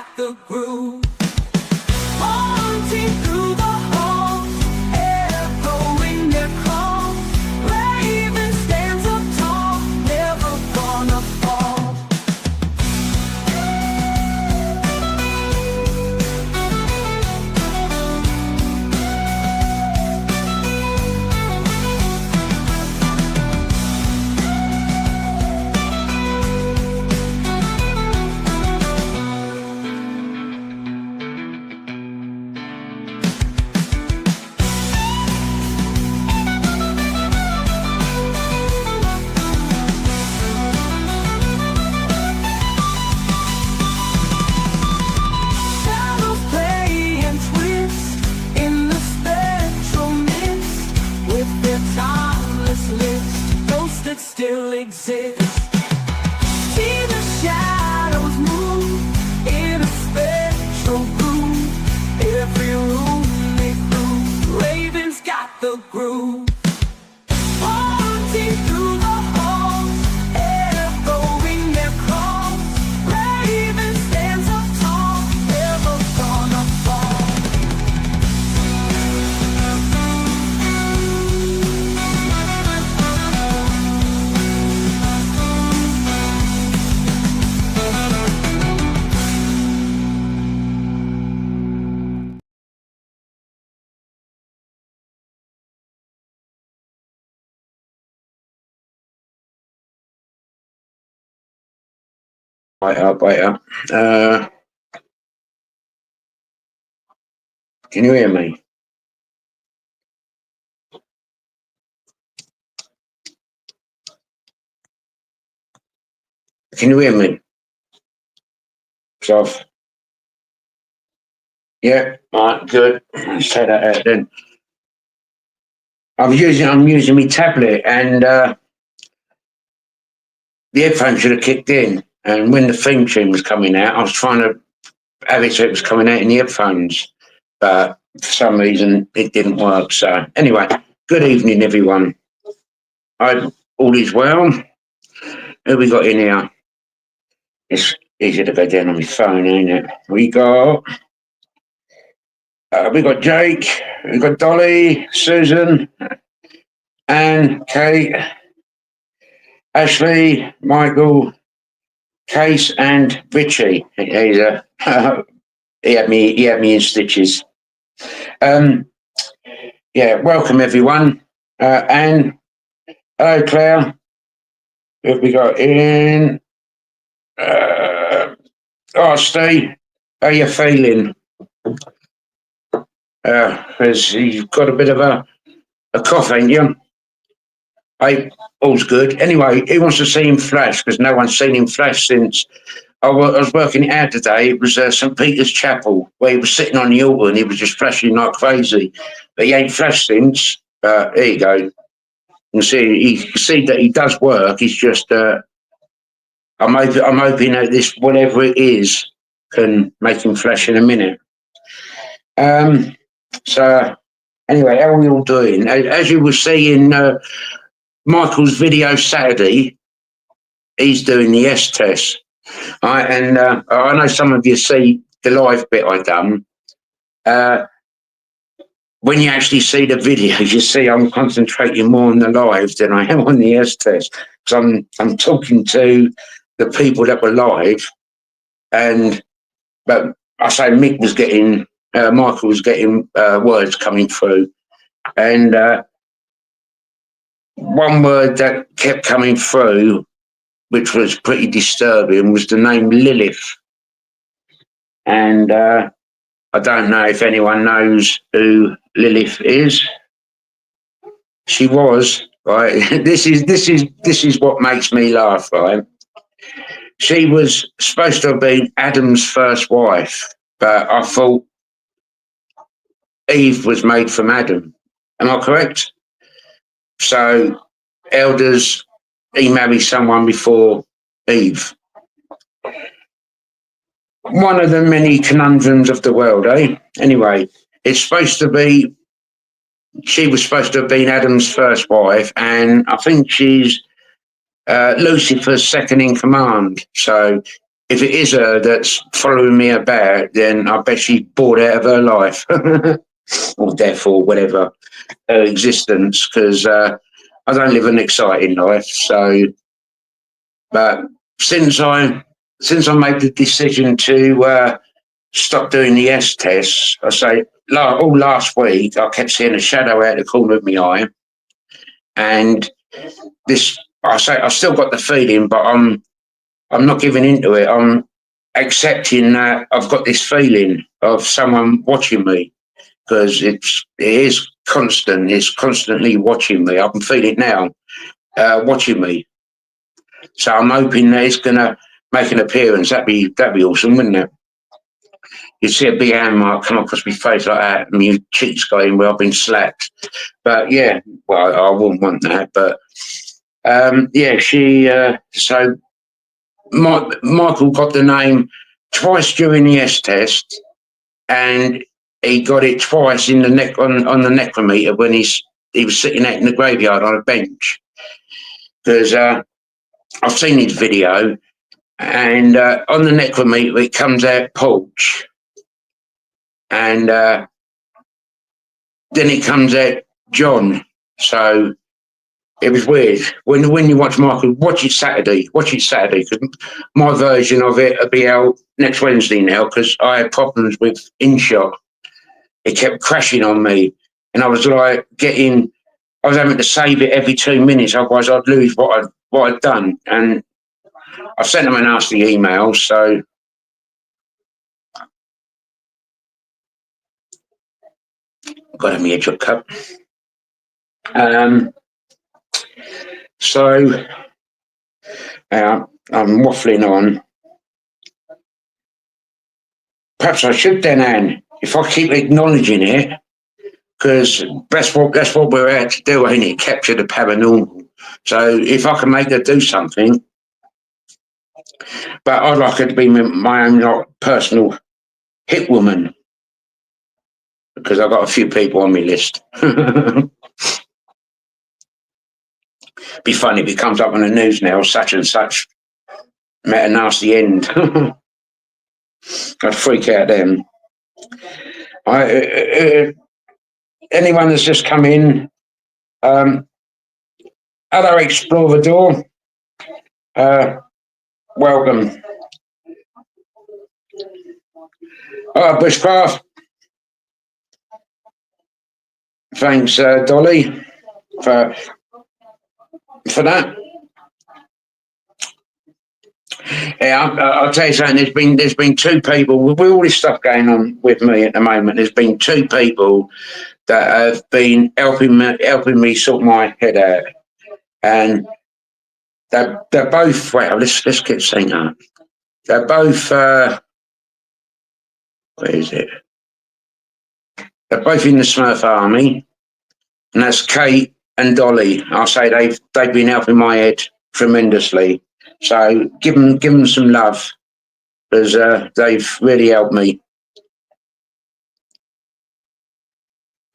got the groove. Haunting through the halls, echoing their calls. Raven stands up tall, never gonna fall. Shadows play and twist in the spectral mist with their timeless list, ghosts that still exist. See the shadows move in a spectral groove. Every room they prove, Raven's got the groove. Haunting through the halls, echoing their calls. Raven stands up tall, never gonna fall. Wait up. Can you hear me? Can you hear me? It's off. Yeah, right, good. Let's take that out then. I'm using my tablet, and the headphones should have kicked in. And when the theme tune was coming out, I was trying to have it so it was coming out in the headphones, but for some reason it didn't work. So anyway, good evening, everyone. I hope all is well. Who we got in here? It's easier to go down on my phone, ain't it? We got Jake, we got Dolly, Susan, Anne, Kate, Ashley, Michael, Case, and Richie. He's he had me in stitches. Yeah, welcome everyone. Anne, hello Claire. Who have we got in? Steve, how you feeling? Because you've got a bit of a cough, ain't you? Hey, all's good. Anyway, he wants to see him flash because no one's seen him flash since I was working it out today. It was St. Peter's Chapel where he was sitting on the altar and he was just flashing like crazy. But he ain't flashed since. There you go. You can see that he does work. He's just, I'm hoping that this, whatever it is, can make him flash in a minute. So anyway, how are we all doing? As you will see in Michael's video Saturday, he's doing the S test. Right, and I know some of you see the live bit I done. When you actually see the video, you see I'm concentrating more on the live than I am on the S test. Because I'm talking to the people that were live, but I say Mick was getting, Michael was getting words coming through, and one word that kept coming through, which was pretty disturbing, was the name Lilith. And I don't know if anyone knows who Lilith is. She was, right. This is what makes me laugh, right? She was supposed to have been Adam's first wife, but I thought Eve was made from Adam. Am I correct? So elders, he married someone before Eve. One of the many conundrums of the world, eh? Anyway, it's supposed to be, she was supposed to have been Adam's first wife, and I think she's Lucifer's second in command. So if it is her that's following me about, then I bet she's bored out of her life or death or whatever, her existence, because I don't live an exciting life. So, but since I made the decision to stop doing the S tests, I say all last week I kept seeing a shadow out the corner of my eye, and this I still got the feeling, but I'm not giving into it. I'm accepting that I've got this feeling of someone watching me, because it is constant. It's constantly watching me. I can feel it now, watching me. So I'm hoping that it's gonna make an appearance. That'd be awesome, wouldn't it? You'd see a big hand mark come across my face like that, and my cheeks going where I've been slapped. But yeah, well, I wouldn't want that. But yeah, she. So Michael got the name twice during the S test, and he got it twice in the neck on the necrometer when he was sitting out in the graveyard on a bench. Because I've seen his video, and on the necrometer it comes out Porch, and then it comes out John. So it was weird. When you watch Michael, watch it Saturday. Watch it Saturday, because my version of it will be out next Wednesday now, because I had problems with InShot. It kept crashing on me, and I was like I was having to save it every 2 minutes, otherwise I'd lose what I'd done. And I've sent them a nasty email, so got to have my headshot cut. So I'm waffling on. Perhaps I should then, Anne, if I keep acknowledging it, because that's what we're out to do, ain't it? Capture the paranormal. So if I can make her do something, but I'd like her to be my own personal hit woman, because I've got a few people on my list. Be funny if it comes up on the news now, such and such met a nasty end. I'd freak out then. Anyone that's just come in, hello, Explore the Door. Welcome. Bushcraft. Thanks, Dolly, for that. Yeah, I'll tell you something. There's been two people with all this stuff going on with me at the moment. There's been two people that have been helping me sort my head out, and they're both. Well, let's get saying that. They're both. Where is it? They're both in the Smurf army, and that's Kate and Dolly. I'll say they've been helping my head tremendously. So give them some love, because they've really helped me.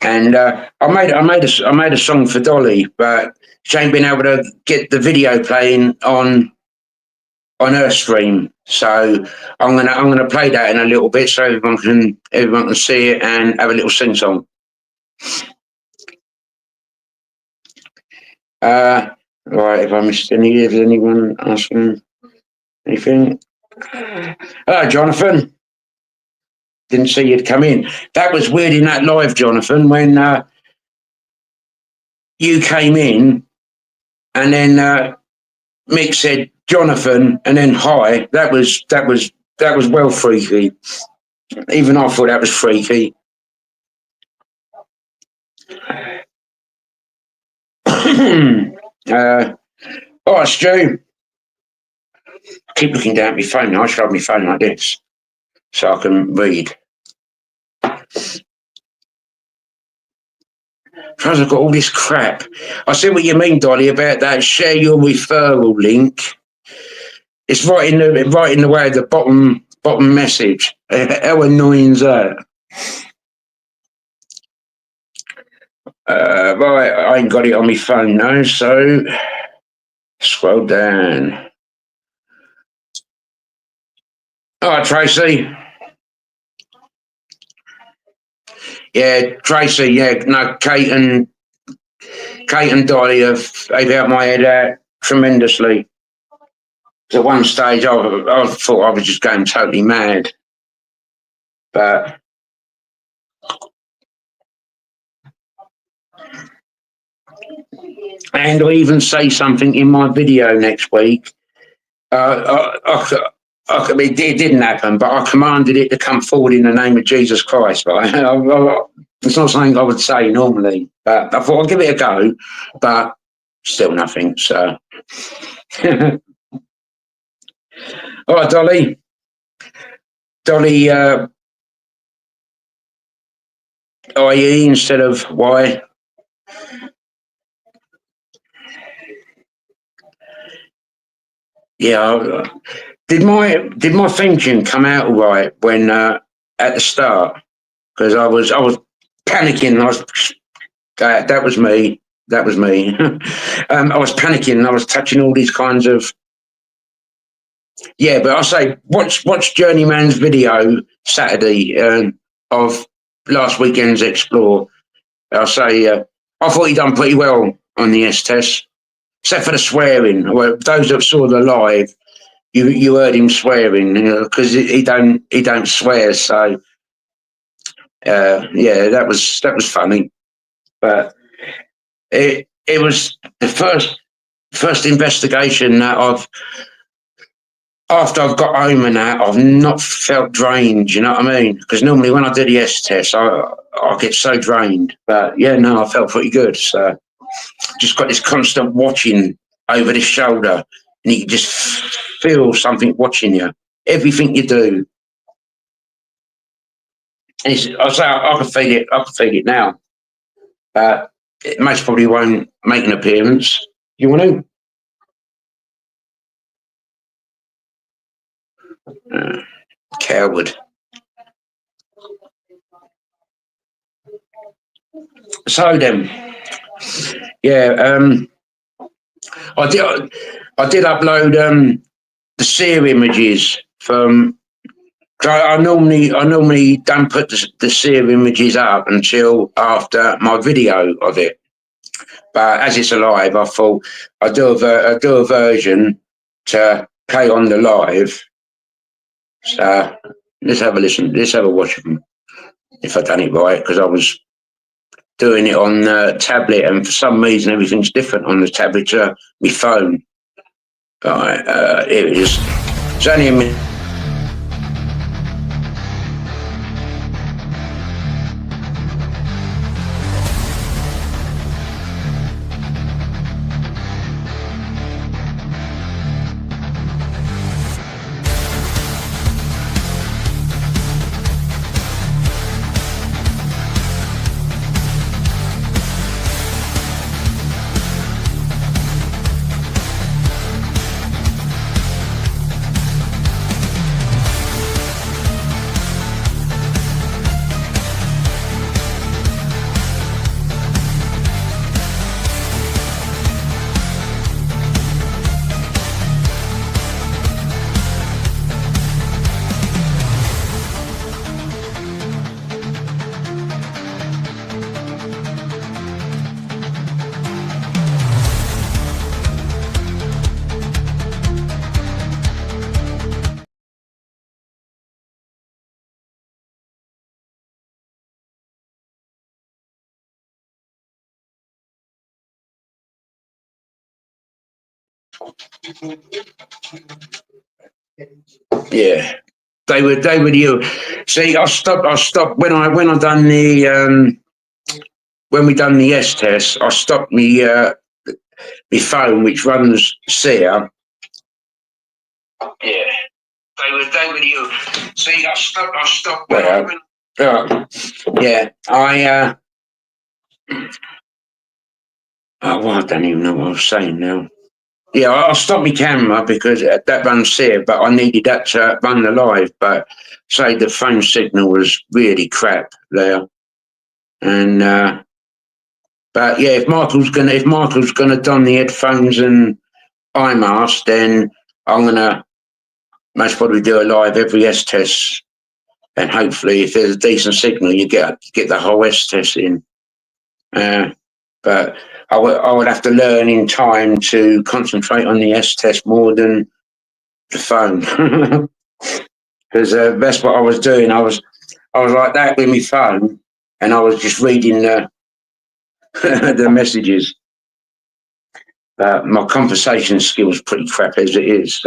And I made a song for Dolly, but she ain't been able to get the video playing on her stream. So I'm gonna play that in a little bit, so everyone can see it and have a little sing song. Right, if I missed is anyone asking anything? Hello, Jonathan. Didn't see you'd come in. That was weird in that live, Jonathan, when you came in, and then Mick said Jonathan, and then hi. That was well freaky. Even I thought that was freaky. All right, Stu. I keep looking down at my phone now. I should have my phone like this so I can read. Because I've got all this crap. I see what you mean, Dolly, about that. Share your referral link. It's right in the way of the bottom message. How annoying is that? Right, I ain't got it on my phone now, so scroll down. All right, Tracy. Yeah, Tracy. Yeah, no, Kate and Dolly they've helped my head out tremendously. At one stage, I thought I was just going totally mad, but and I even say something in my video next week. I mean, it didn't happen, but I commanded it to come forward in the name of Jesus Christ. Right? It's not something I would say normally, but I thought I'd give it a go, but still nothing. So, all right, Dolly. Dolly, IE instead of Y. Yeah. Did my thinking come out all right when at the start? Because I was panicking. That was me. That was me. I was panicking. I was touching all these kinds of yeah. But I say watch Journeyman's video Saturday of last weekend's Explore. I say I thought he done pretty well on the S test, except for the swearing. Well, those that saw the live, you heard him swearing because he don't swear. So yeah, that was funny, but it was the first investigation that after I've got home and that I've not felt drained. You know what I mean? Because normally when I do the S test, I get so drained. But yeah, no, I felt pretty good. So just got this constant watching over the shoulder, and you can just feel something watching you, everything you do. And I say I can feel it. I can feel it now. It most probably won't make an appearance. You want to? Coward. So then, yeah, I did upload the seer images from. I normally don't put the seer images up until after my video of it. But as it's alive, I thought I do a version to play on the live. So let's have a listen. Let's have a watch of them. If I done it right, because I was doing it on tablet, and for some reason everything's different on the tablet to my phone. All right, here it is. It's only a minute. Yeah, they were you. See, I stopped when I done the when we done the S test. I stopped my phone, which runs Seer. Yeah, they were you. See, I stopped yeah, oh, well, I don't even know what I was saying now. Yeah, I stopped my camera because that runs Seer, but I needed that to run the live. But say the phone signal was really crap there, and but yeah, if Michael's gonna don the headphones and eye mask, then I'm gonna most probably do a live every S test, and hopefully, if there's a decent signal, you get the whole S test in. But I would have to learn in time to concentrate on the S test more than the phone, because that's what I was doing. I was like that with my phone, and I was just reading the the messages. My conversation skills pretty crap as it is.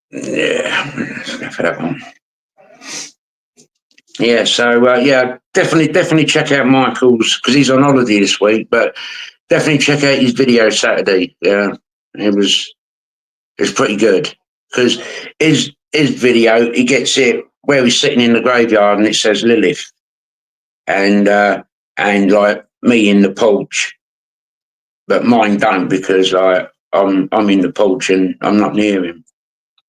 Yeah, let's go for that one. Yeah, so yeah, definitely check out Michael's because he's on holiday this week. But definitely check out his video Saturday. Yeah, it was pretty good because his video he gets it where he's sitting in the graveyard and it says Lilith, and like me in the porch, but mine don't because like I'm in the porch and I'm not near him.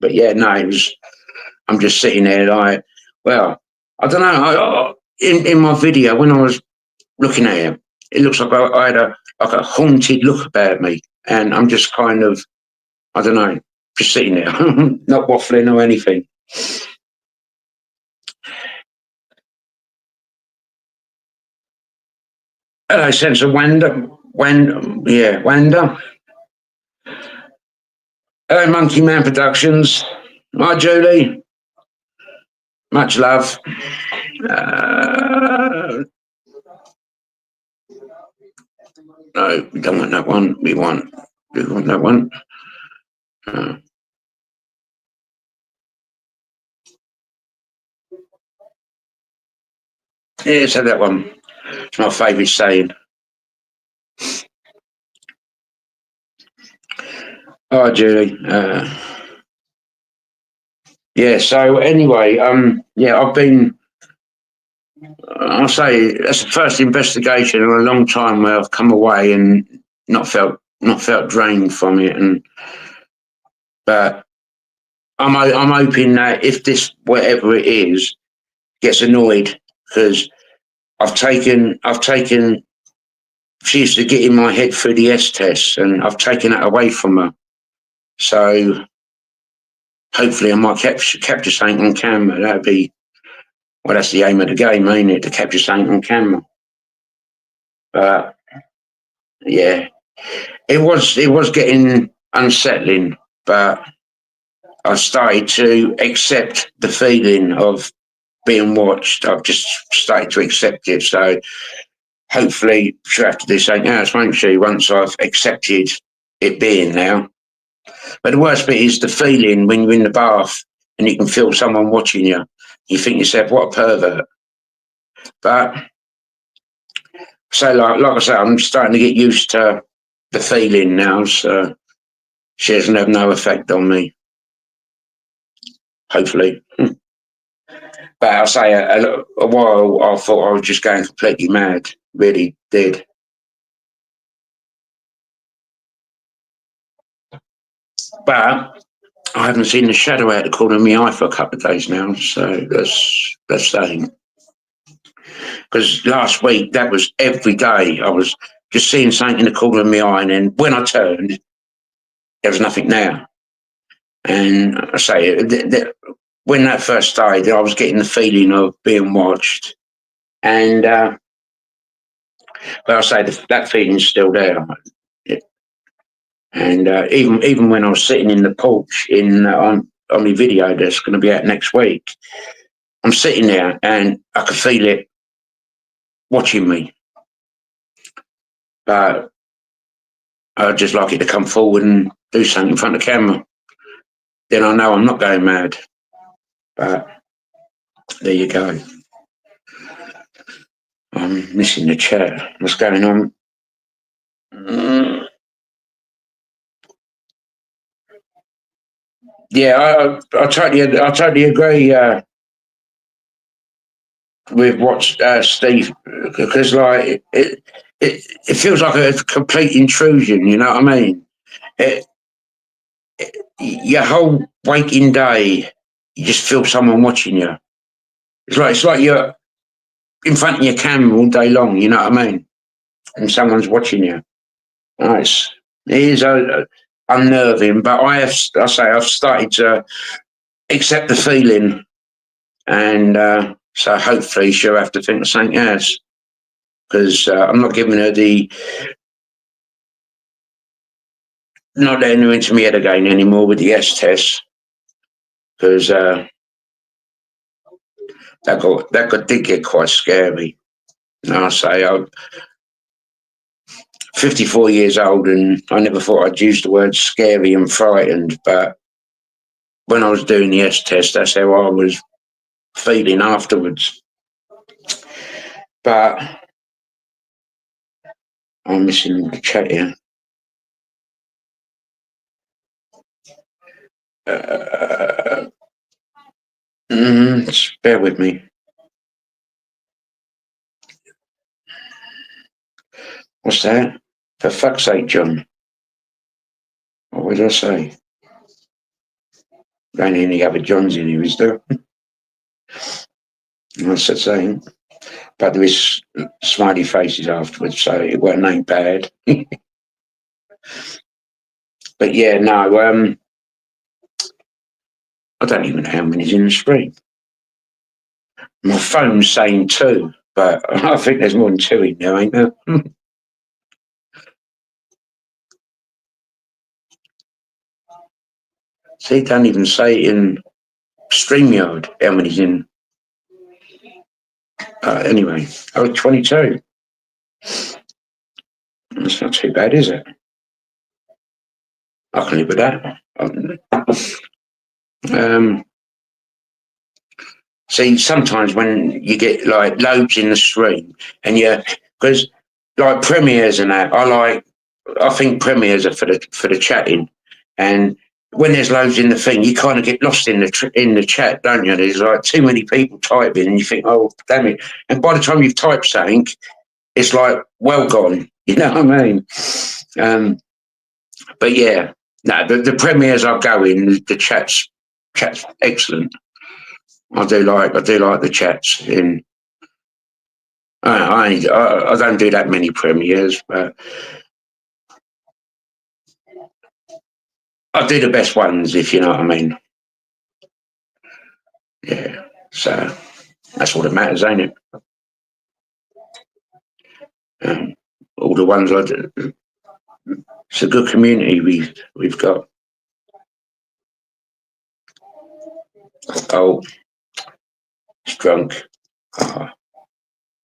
But yeah, no, it was. I'm just sitting there like, well, I don't know. In my video when I was looking at him, it looks like I had a haunted look about me, and I'm just kind of, I don't know, just sitting there, not waffling or anything. Hello, sense of wonder, wonder. Hello, Monkey Man Productions. Hi, Julie. Much love. No, we don't want that one. We want that one. Yeah, so that one. It's my favourite saying. Oh, Julie. Yeah. So anyway, yeah, I've been. I'll say that's the first investigation in a long time where I've come away and not felt drained from it, and but I'm hoping that if this whatever it is gets annoyed because I've taken she used to get in my head through the S tests and I've taken that away from her. So hopefully I might capture something on camera. That'd be, well, that's the aim of the game, ain't it? To capture something on camera. But yeah, it was getting unsettling, but I started to accept the feeling of being watched. I've just started to accept it. So hopefully she'll have to do something else, won't she, once I've accepted it being now. But the worst bit is the feeling when you're in the bath and you can feel someone watching you. You think to yourself, what a pervert. But so like I said, I'm starting to get used to the feeling now, so she doesn't have no effect on me. Hopefully. But I'll say a while I thought I was just going completely mad. Really did. But I haven't seen the shadow out the corner of my eye for a couple of days now, so that's saying. Because last week that was every day. I was just seeing something in the corner of my eye, and then when I turned, there was nothing there. And I say when that first started, I was getting the feeling of being watched, and but I say that feeling's still there. And even when I was sitting in the porch on my video that's going to be out next week, I'm sitting there and I could feel it watching me. But I'd just like it to come forward and do something in front of the camera. Then I know I'm not going mad. But there you go. I'm missing the chat. What's going on? Yeah, I totally agree with what Steve, because like it feels like a complete intrusion. You know what I mean? It, your whole waking day, you just feel someone watching you. It's like you're in front of your camera all day long. You know what I mean? And someone's watching you. Nice. It is unnerving, but I've started to accept the feeling, and so hopefully she'll have to think of something else, because I'm not giving her not letting her into my head again anymore with the S test, because did get quite scary. And I say I'm 54 years old, and I never thought I'd use the word scary and frightened, but when I was doing the S test, that's how I was feeling afterwards. But I'm missing the chat here. Just bear with me. What's that? For fuck's sake, John. What did I say? There ain't any other Johns in here, is there? That's the same. But there is smiley faces afterwards, so it ain't bad. But yeah, no, I don't even know how many's in the stream. My phone's saying 2, but I think there's more than 2 in there, ain't there? See, don't even say in StreamYard how many's in. Anyway, I was 22. That's not too bad, is it? I can live with that. See, sometimes when you get like loads in the stream, and because like premieres and that, I think premieres are for the chatting, and when there's loads in the thing, you kind of get lost in the chat, don't you? There's like too many people typing, and you think, oh damn it! And by the time you've typed something, it's like well gone. You know what I mean? But yeah, no, the premieres I go in, the chat's excellent. I do like the chats in. I don't do that many premieres, but I do the best ones, if you know what I mean. Yeah, so that's all that matters, ain't it? Um, all the ones I do. It's a good community we've got. Oh, he's drunk. Oh.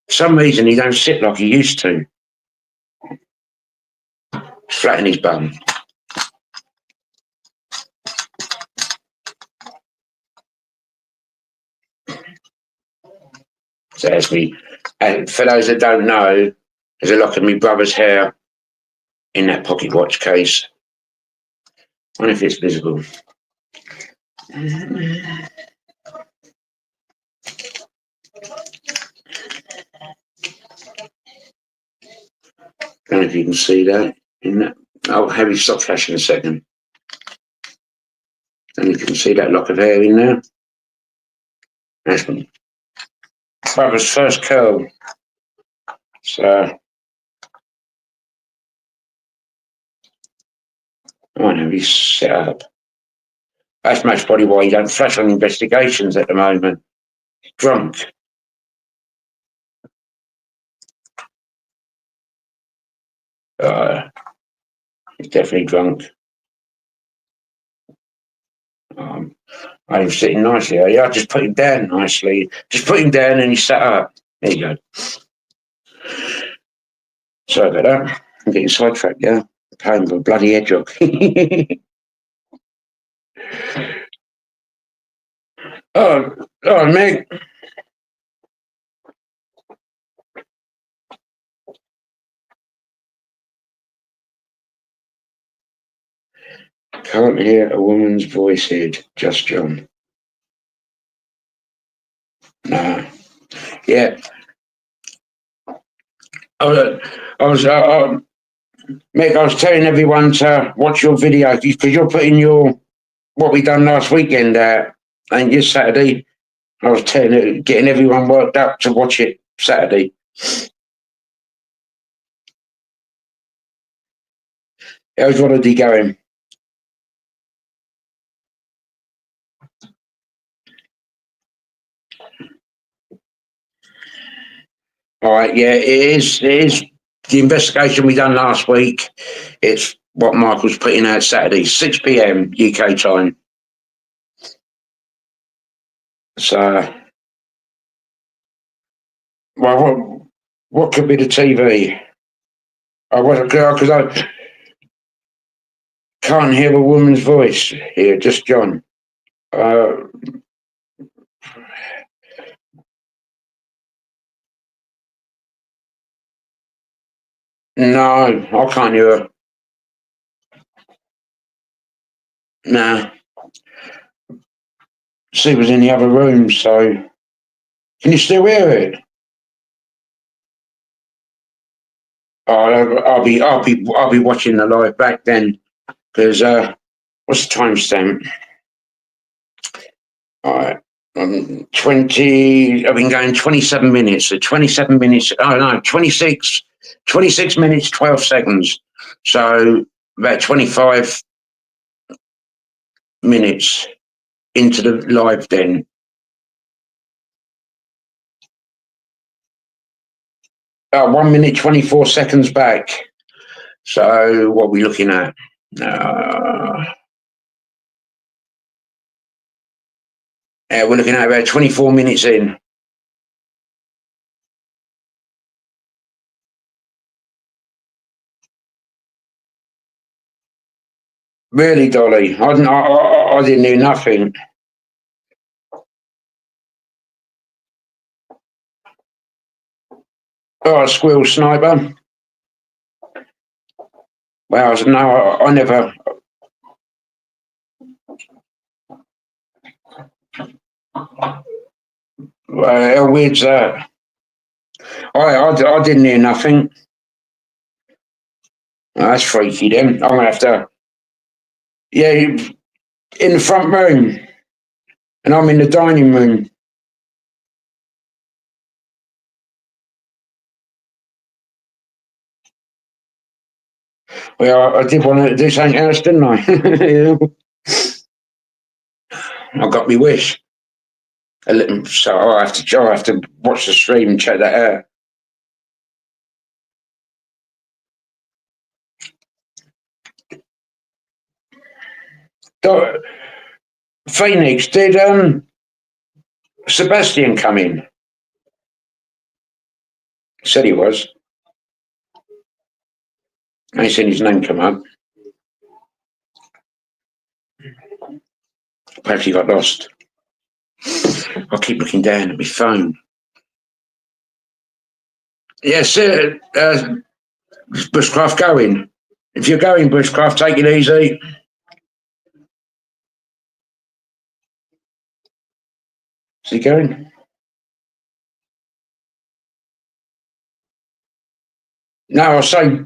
For some reason he don't sit like he used to. Flatten his bum. So that's me. And for those that don't know, there's a lock of my brother's hair in that pocket watch case. I wonder if it's visible. I don't know if you can see that. In that. I'll have you stop flashing a second. And you can see that lock of hair in there. That's my brother's first curl. So, I don't know, he's set up. That's most probably why he don't flash on investigations at the moment. Drunk. He's definitely drunk. I'm sitting nicely. I just put him down nicely. Just put him down and he sat up. There you go. Sorry about that. I'm getting sidetracked, yeah. Playing for a bloody hedgehog. oh, Meg. Can't hear a woman's voice here, just John. No. Yeah. I was Meg, I was telling everyone to watch your video because you're putting what we done last weekend out, and this Saturday. I was getting everyone worked up to watch it Saturday. How's holiday going? All right, yeah, it is. It is the investigation we done last week. It's what Michael's putting out Saturday, 6 p.m. UK time. So, well, what could be the TV? I wasn't because I can't hear a woman's voice here, just John. Uh, no, I can't hear her. Nah, she was in the other room. So, can you still hear it? I'll be watching the live back then because what's the timestamp? All right. 20, I've been going 27 minutes. So 27 minutes, oh no, 26 minutes, 12 seconds. So about 25 minutes into the live then. 1 minute, 24 seconds back. So what are we looking at? We're looking at about 24 minutes in. Really, Dolly? I didn't do nothing. Oh, a squirrel sniper. Well, no, I never. How weird's that? I didn't hear nothing. Oh, that's freaky then. I'm gonna have to. Yeah, in the front room, and I'm in the dining room. Well, I did want to do something else, didn't I? Yeah. I got my wish. So I have to watch the stream and check that out. Do- Phoenix, did Sebastian come in? Said he was. I ain't seen his name come up. Perhaps he got lost. I'll keep looking down at my phone. Yes, Bushcraft going. If you're going, Bushcraft, take it easy. Is he going? No, I say,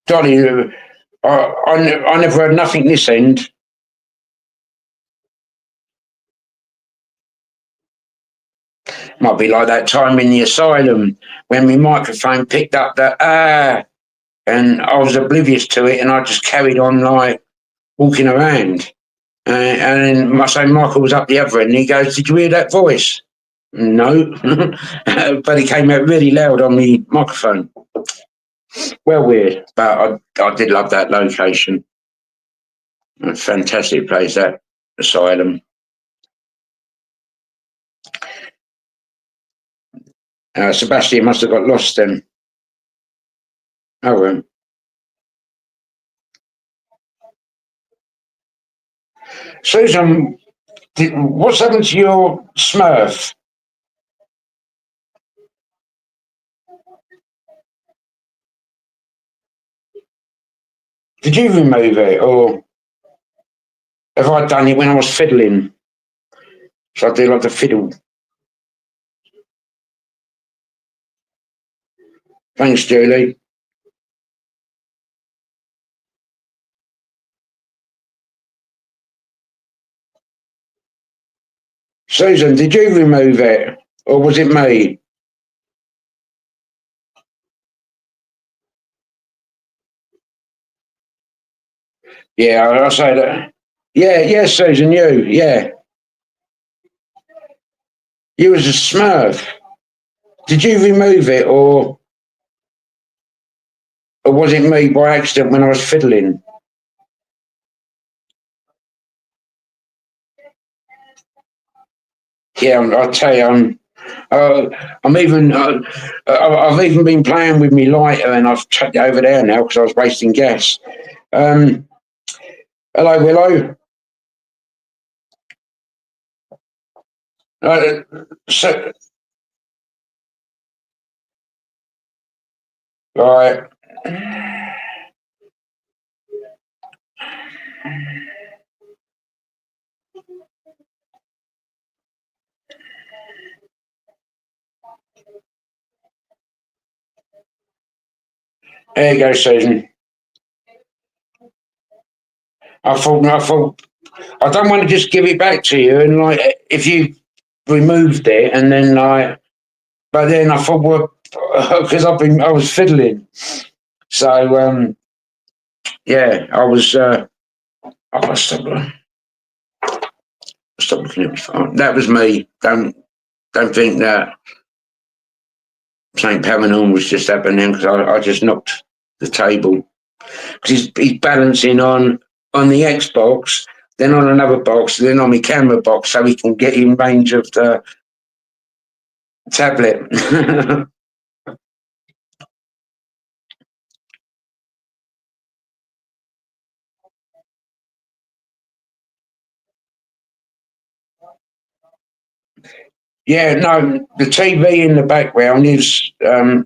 Dolly, I never heard nothing this end. Might be like that time in the asylum when my microphone picked up that and I was oblivious to it, and I just carried on like walking around. And then I say Michael was up the other end, and he goes, "Did you hear that voice?" No, but it came out really loud on the microphone. Well, weird, but I did love that location. A fantastic place, that asylum. Sebastian must have got lost then. Oh, well. Susan, what's happened to your Smurf? Did you remove it, or have I done it when I was fiddling? So I do like the fiddle. Thanks, Julie. Susan, did you remove it, or was it me? Yeah, I say that. Yeah, yeah, Susan, you, yeah. You was a smurf. Did you remove it or was it me by accident when I was fiddling? Yeah, I'll tell you, I've even been playing with my lighter and I've chucked it over there now because I was wasting gas. Um, hello, Willow. Uh, so, right, there you go, Susan. I thought, I don't want to just give it back to you and like if you removed it and then like, but then I thought, well, because I was fiddling, so yeah, I stopped looking at my phone. That was me. Don't think that something paranormal was just happening because I just knocked the table because he's balancing on the Xbox, then on another box, then on my camera box, so he can get in range of the tablet. Yeah, no, the TV in the background is my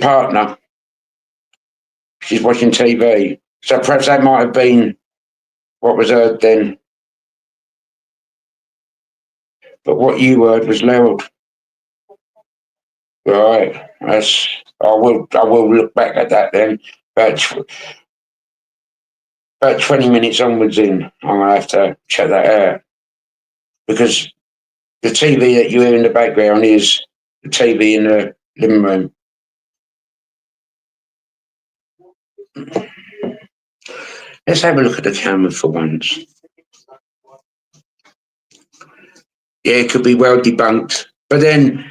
partner. She's watching TV, so perhaps that might have been what was heard then. But what you heard was loud. Right. That's I will look back at that then. About about 20 minutes onwards in, I'm gonna have to check that out. Because the TV that you hear in the background is the TV in the living room. Let's have a look at the camera for once. Yeah, it could be well debunked. But then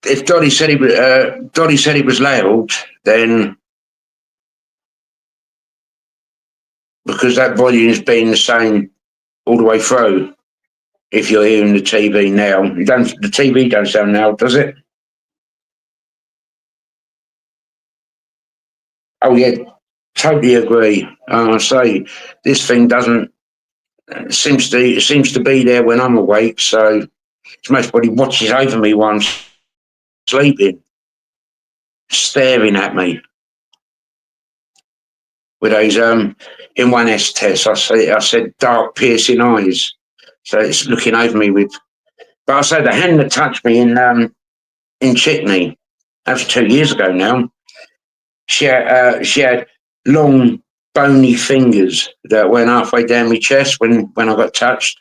if Dottie said it was loud, then because that volume's been the same all the way through. If you're hearing the TV now, the TV don't sound loud, does it? Oh yeah, totally agree. I say this thing doesn't seems to be there when I'm awake. So it's most probably watches over me while I'm sleeping, staring at me with those in one S test. I said dark piercing eyes. So it's looking over me with. But I say the hand that touched me in Chickney. That was 2 years ago now. She had long bony fingers that went halfway down my chest when I got touched.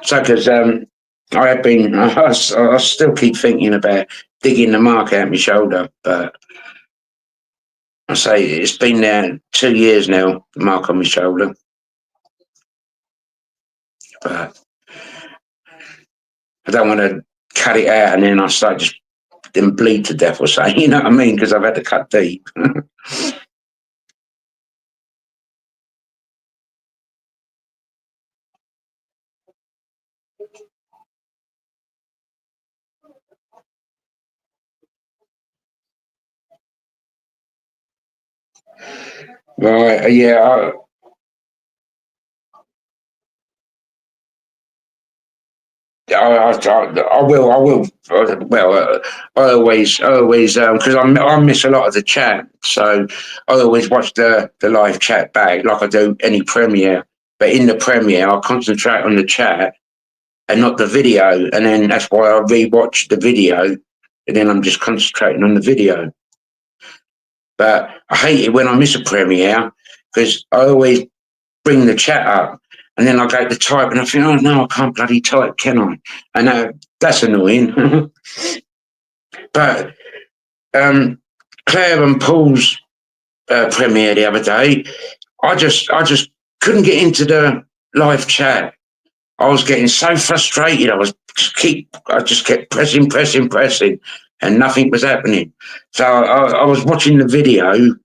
So, because I have been, I still keep thinking about digging the mark out my shoulder, but I say it's been there 2 years now, the mark on my shoulder. But I don't want to cut it out and then I start just then bleed to death or something, you know what I mean? Because I've had to cut deep. Right, yeah, I will. Well, I always, because I miss a lot of the chat, so I always watch the live chat back, like I do any premiere. But in the premiere, I concentrate on the chat and not the video, and then that's why I rewatch the video, and then I'm just concentrating on the video. But I hate it when I miss a premiere because I always bring the chat up. And then I go to type and I think, oh no, I can't bloody type, can I? And that's annoying. But Claire and Paul's premiere the other day. I just couldn't get into the live chat. I was getting so frustrated. I just kept pressing, and nothing was happening. So I was watching the video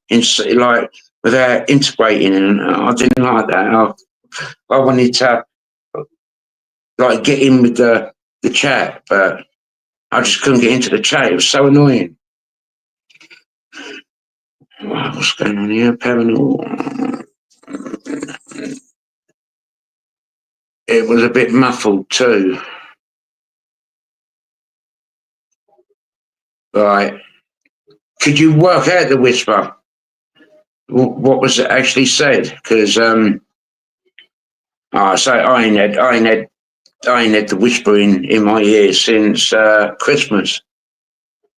like without integrating, and I didn't like that. I wanted to like get in with the chat, but I just couldn't get into the chat. It was so annoying. What's going on here? Paranormal. It was a bit muffled too. Right. Could you work out the whisper? What was it actually said? Because I ain't had the whisper in my ear since Christmas.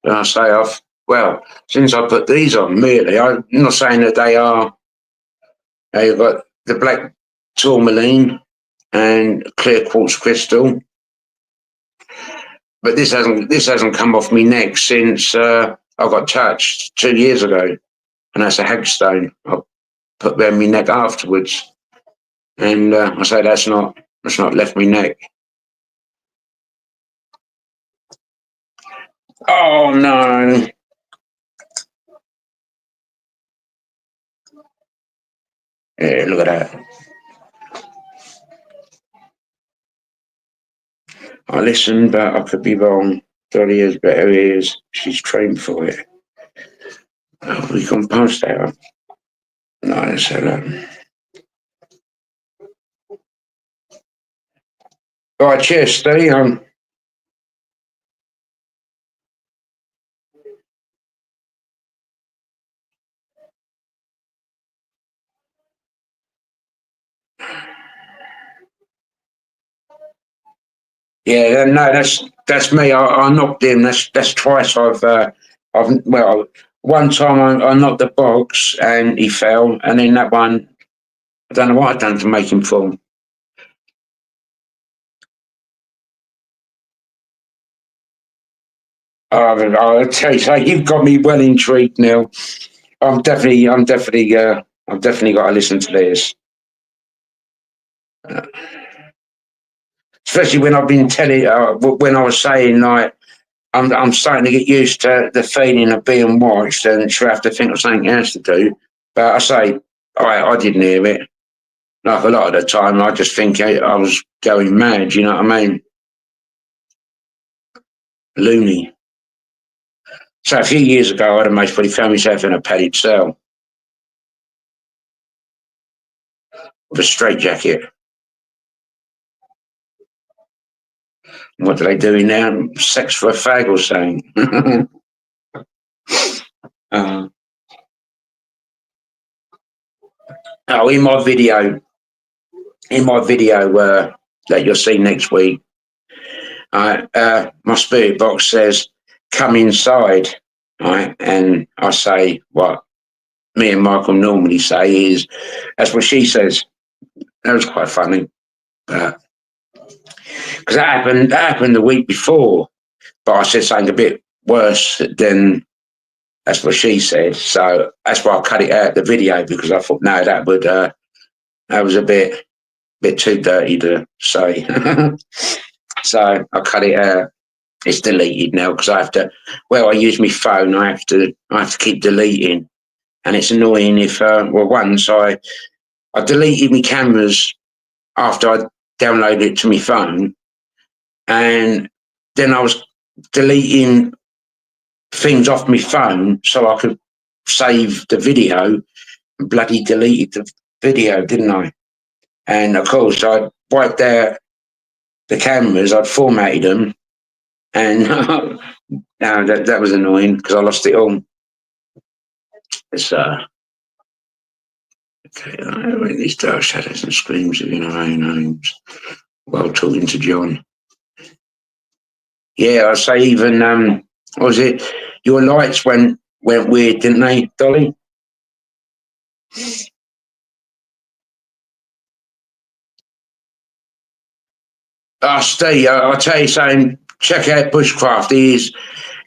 And I say since I put these on, really. I'm not saying that they've got the black tourmaline and clear quartz crystal, but this hasn't come off my neck since I got touched 2 years ago, and that's a hagstone. I put around my neck afterwards, and I say that's not left my neck. Oh no! Yeah, look at that. I listened, but I could be wrong. Dolly has better ears. She's trained for it. Oh, we can post that. No, that's a All right, cheers, Steve. Yeah, no, that's me. I knocked him. That's twice one time I knocked the box and he fell, and then that one, I don't know what I've done to make him fall. I'll tell you, so you've got me well intrigued now. I've definitely got to listen to this. Especially when I've been telling, when I was saying like, I'm starting to get used to the feeling of being watched, and she'll have to think of something else to do. But I say, I didn't hear it. Like a lot of the time, I just think I was going mad. You know what I mean? Loony. So a few years ago, I'd most probably found myself in a padded cell with a straitjacket. What do they do now? Sex for a fag or something? uh, oh, in my video that you'll see next week, my spirit box says, "Come inside," right? And I say what me and Michael normally say is, "That's what she says." That was quite funny, because that happened the week before, but I said something a bit worse than that's what she said. So that's why I cut it out the video, because I thought no, that was a bit too dirty to say. So I cut it out. It's deleted now because I have to. Well, I use my phone. I have to keep deleting, and it's annoying if once I deleted my cameras after I downloaded it to my phone, and then I was deleting things off my phone so I could save the video, and bloody deleted the video, didn't I? And of course, I wiped out the cameras. I'd formatted them, and no, that was annoying because I lost it all. It's okay. These dark shadows and screams within our own homes while talking to John. Yeah, I say even what was it? Your lights went weird, didn't they, Dolly? Steve, I'll tell you something. Check out Bushcraft. He's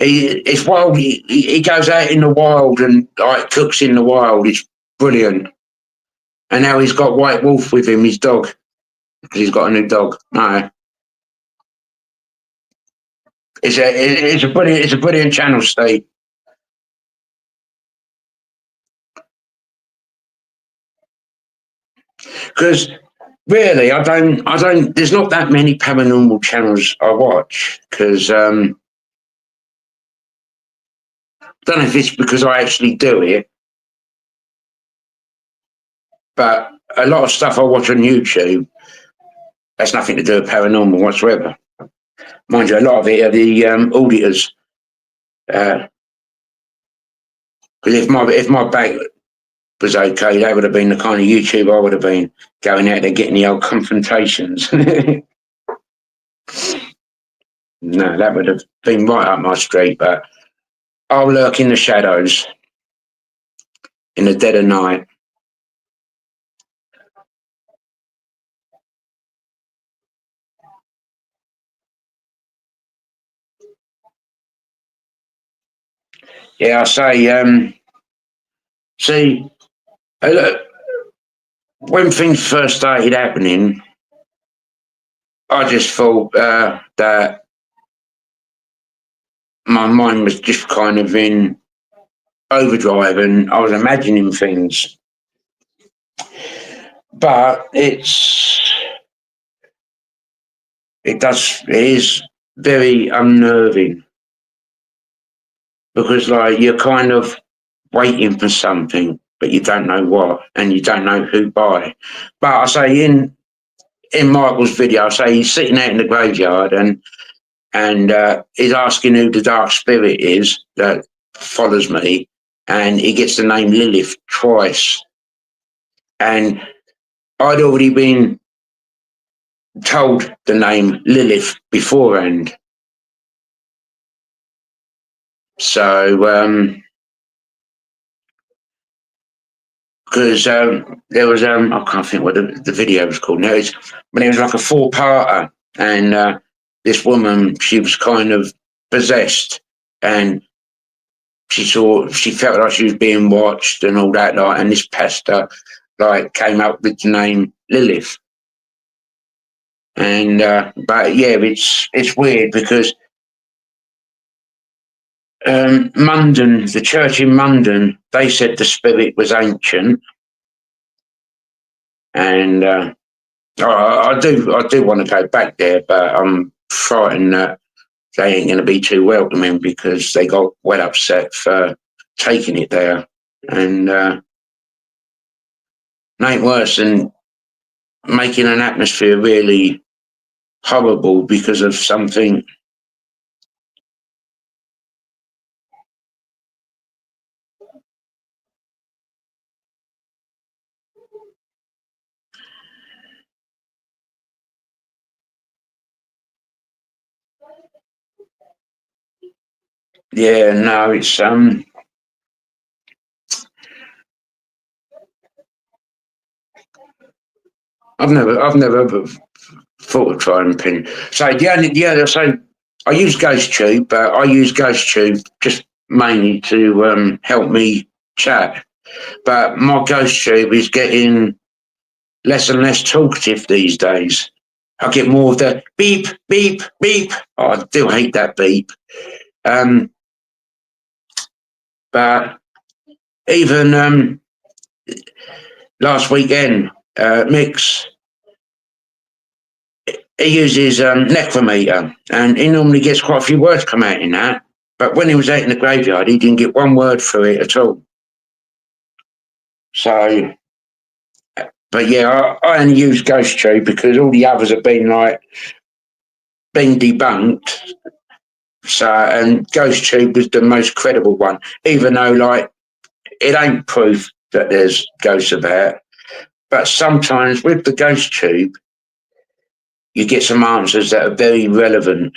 It's wild. He goes out in the wild and like cooks in the wild. It's brilliant. And now he's got White Wolf with him, his dog, because he's got a new dog. No, it's a brilliant channel, Steve. Because really, I don't. There's not that many paranormal channels I watch because don't know if it's because I actually do it, but a lot of stuff I watch on YouTube has nothing to do with paranormal whatsoever. Mind you, a lot of it are the auditors. Because if my back was okay, that would have been the kind of YouTube I would have been going out there getting the old confrontations. No, that would have been right up my street. But I'll lurk in the shadows in the dead of night. Yeah, I say, see, look, when things first started happening, I just thought that my mind was just kind of in overdrive and I was imagining things. But it is very unnerving because like you're kind of waiting for something, but you don't know what and you don't know who by. But I say in Michael's video, I say he's sitting out in the graveyard and he's asking who the dark spirit is that follows me, and he gets the name Lilith twice. And I'd already been told the name Lilith beforehand. So, because there was, I can't think what the video was called now, but it was like a four-parter, and this woman, she was kind of possessed, and she felt like she was being watched and all that, like, and this pastor, like, came up with the name Lilith. And, but yeah, it's weird because Munden, the church in Munden, they said the spirit was ancient, and I do want to go back there, but I'm frightened that they ain't going to be too welcoming because they got well upset for taking it there, and ain't worse than making an atmosphere really horrible because of something. Yeah, no, it's I've never thought of trying pin. So so I use Ghost Tube, but I use Ghost Tube just mainly to help me chat. But my Ghost Tube is getting less and less talkative these days. I get more of the beep, beep, beep. Oh, I do hate that beep. Um, but even last weekend, Mix, he uses necrometer, and he normally gets quite a few words come out in that. But when he was out in the graveyard, he didn't get one word through it at all. So, but yeah, I only use Ghost Tube because all the others have been debunked. So, and Ghost Tube was the most credible one, even though like it ain't proof that there's ghosts about. But sometimes with the Ghost Tube, you get some answers that are very relevant.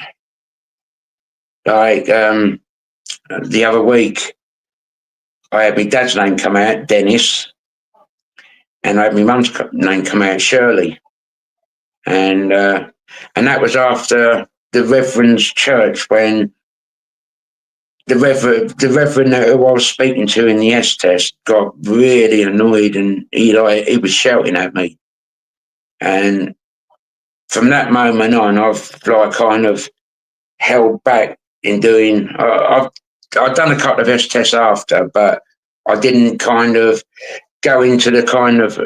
Like the other week, I had my dad's name come out, Dennis, and I had my mum's name come out, Shirley, and that was after the Reverend's church when the reverend who I was speaking to in the S test got really annoyed, and he was shouting at me. And from that moment on, I've like kind of held back in doing. I've done a couple of S tests after, but I didn't kind of go into the kind of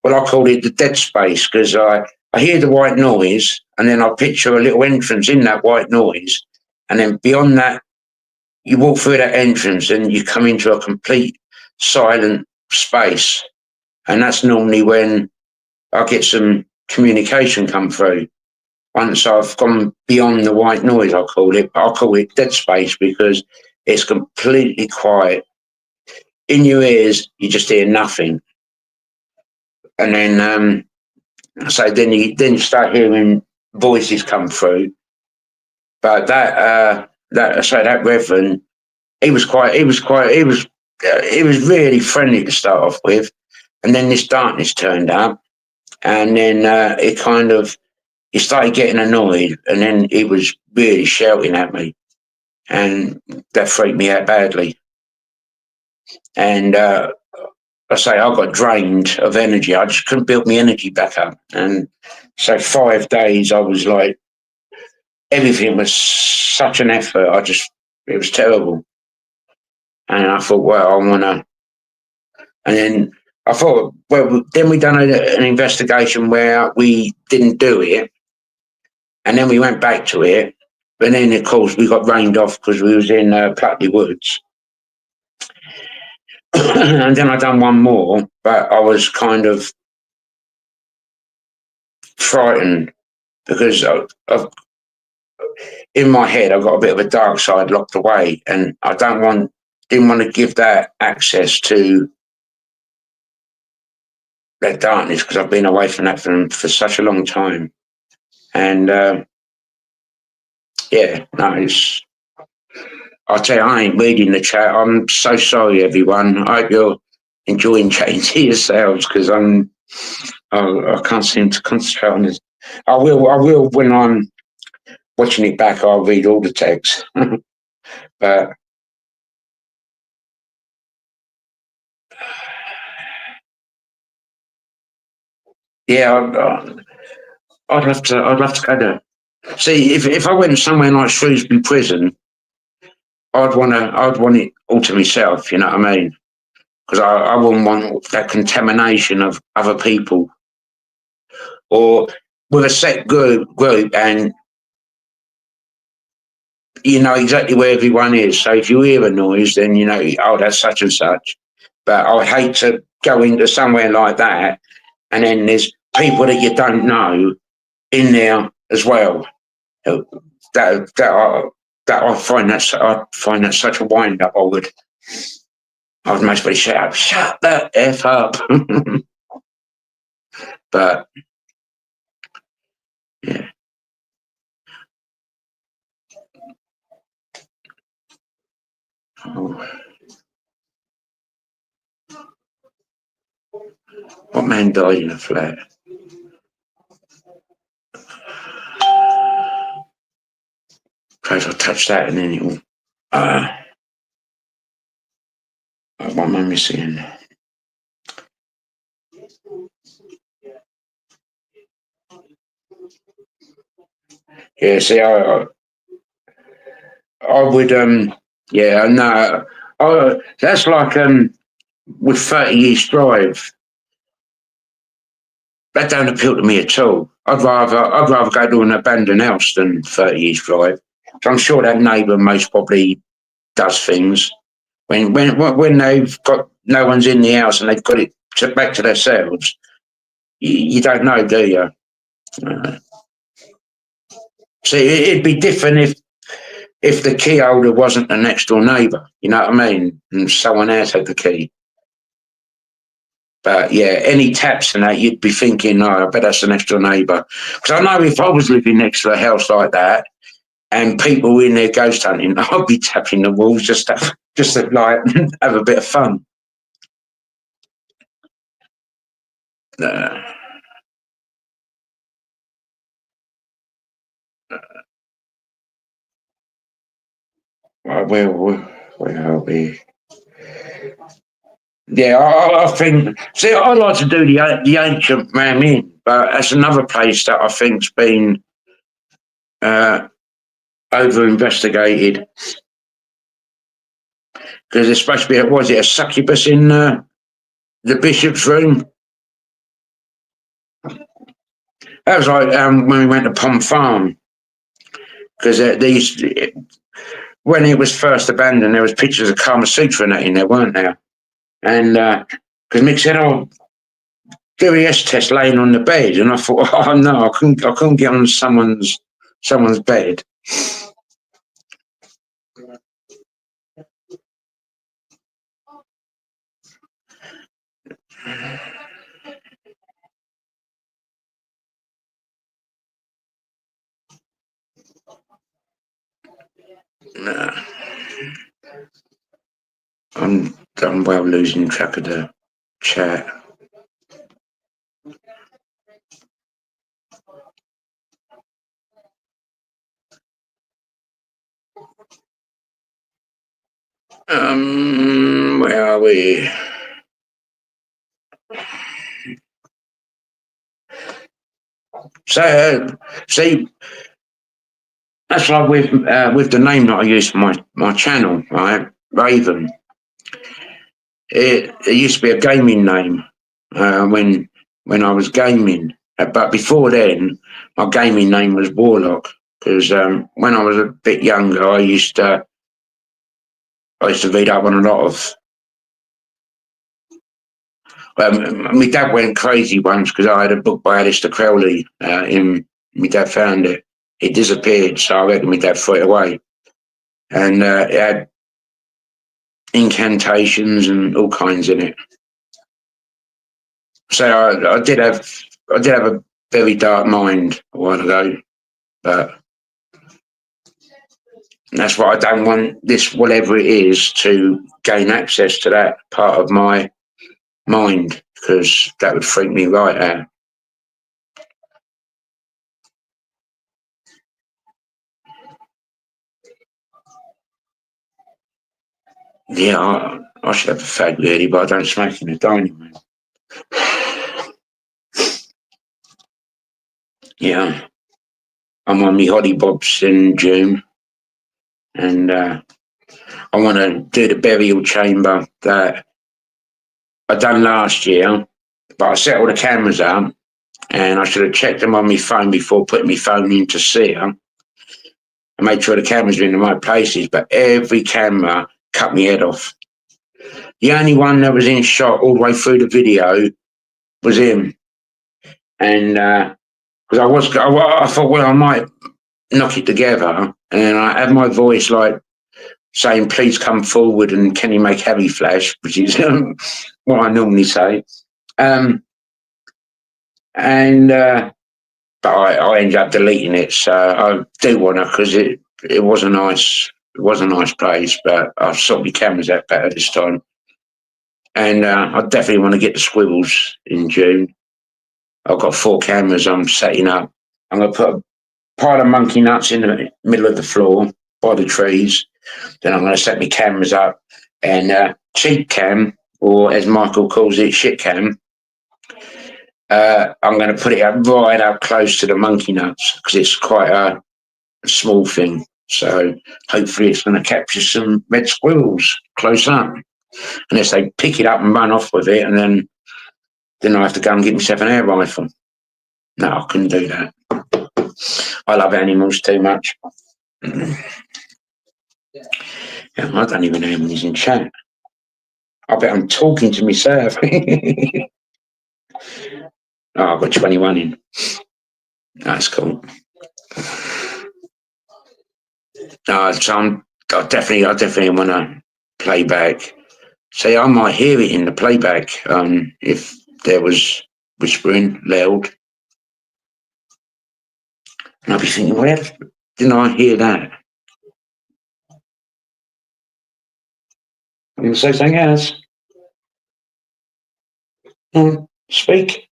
well, I call it the dead space, because I hear the white noise and then I picture a little entrance in that white noise, and then beyond that, you walk through that entrance and you come into a complete silent space, and that's normally when I get some communication come through. Once I've gone beyond the white noise, I call it, but I call it dead space because it's completely quiet. In your ears, you just hear nothing. And then, then you start hearing voices come through. But that reverend, he was really friendly to start off with. And then this darkness turned up, and then he started getting annoyed, and then he was really shouting at me, and that freaked me out badly. And I say I got drained of energy. I just couldn't build my energy back up. And so 5 days, I was like, everything was such an effort. It was terrible. And I thought, well, I want to. And then I thought, well, then we done an investigation where we didn't do it, and then we went back to it. But then, of course, we got rained off because we was in Plutley Woods. And then I done one more, but I was kind of frightened because in my head I've got a bit of a dark side locked away, and didn't want to give that access to that darkness because I've been away from that for such a long time. And yeah, no, I'll tell you, I ain't reading the chat. I'm so sorry, everyone. I hope you're enjoying chatting to yourselves because I can't seem to concentrate on this. I will when I'm watching it back. I'll read all the text, but yeah, I'd love to go there. See, if I went somewhere like Shrewsbury Prison, I'd want it all to myself. You know what I mean? Because I wouldn't want that contamination of other people, or with a set group, and you know exactly where everyone is. So if you hear a noise, then you know, oh, that's such and such. But I would hate to go into somewhere like that, and then there's people that you don't know in there as well. That I find that such a wind up. I would mostly shout, "Shut the f up!" But yeah, oh, what man died in a flat? Suppose I'll touch that and then it will. What am I missing? Yeah, see, I would, yeah, no, that's like with 30 East Drive. That don't appeal to me at all. I'd rather go to an abandoned house than 30 East Drive. So I'm sure that neighbour most probably does things when they've got no one's in the house and they've got it back to themselves. You don't know, do you? Uh, See, it'd be different if the key holder wasn't the next door neighbour. You know what I mean? And someone else had the key. But yeah, any taps and that, you'd be thinking, oh, I bet that's the next door neighbour. Because I know if I was living next to a house like that and people were in there ghost hunting, I'd be tapping the walls just to like have a bit of fun. Uh, where are we? Yeah, I think. See, I like to do the ancient Man Inn, but that's another place that I think's been uh, over investigated because there's supposed to be was it a succubus in the bishop's room? That was like when we went to Pom Farm because these when it was first abandoned, there was pictures of Kama Sutra and that in there, weren't there? And because Mick said, "Oh, DVS test laying on the bed," and I thought, "Oh no, I couldn't get on someone's bed." No, I'm well losing track of the chat. Where are we? So, see, that's like with the name that I use for my channel, right? Raven. It used to be a gaming name when I was gaming, but before then, my gaming name was Warlock because when I was a bit younger, I used to read up on a lot of. My dad went crazy once because I had a book by Alistair Crowley. My dad found it. It disappeared, so I reckon my dad threw it away. And it had incantations and all kinds in it. So I did have a very dark mind a while ago, but that's why I don't want this, whatever it is, to gain access to that part of my mind because that would freak me right out. Yeah, I should have a fag really, but I don't smoke in the dining room. Yeah, I'm on my Hoddy Bobs in June, and I want to do the burial chamber that I done last year, but I set all the cameras up, and I should have checked them on my phone before putting my phone in to see them. I made sure the cameras were in the right places, but every camera cut my head off. The only one that was in shot all the way through the video was him, and because I thought, well, I might knock it together, and I had my voice like saying, "Please come forward and can you make Harry flash," which is what I normally say. Um, and but I ended up deleting it, so I do want to because it was a nice place, but I've sorted my cameras out better this time, and I definitely want to get the squibbles in June. I've got 4 cameras I'm setting up. I'm going to put a pile of monkey nuts in the middle of the floor by the trees. Then I'm going to set my cameras up and cheat cam, or as Michael calls it, shit cam. I'm going to put it up right up close to the monkey nuts because it's quite a small thing. So hopefully it's going to capture some red squirrels close up. Unless they pick it up and run off with it, and then I have to go and get myself an air rifle. No, I couldn't do that. I love animals too much. Yeah, I don't even know when he's in chat. I bet I'm talking to myself. Oh, I've got 21 in. That's cool. No, so I definitely want to play back. See, I might hear it in the playback if there was whispering loud. And I'll be thinking, where didn't I hear that? You say something else? Speak.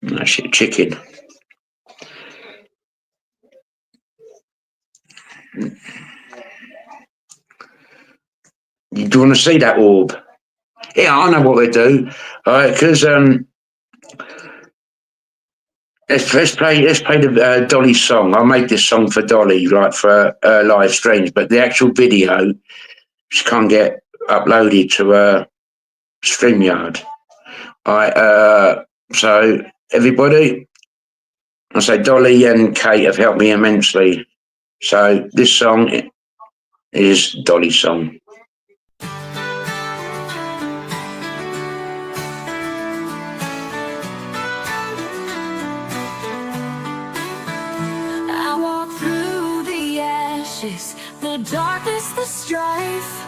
No shit, chicken. Do you want to see that orb? Yeah, I know what they do. All right, because let's play the Dolly song. I made this song for Dolly, like for live streams, but the actual video just can't get uploaded to StreamYard. All right, so everybody, I say Dolly and Kate have helped me immensely. So this song is Dolly's song. I walk through the ashes, the darkness, the strife,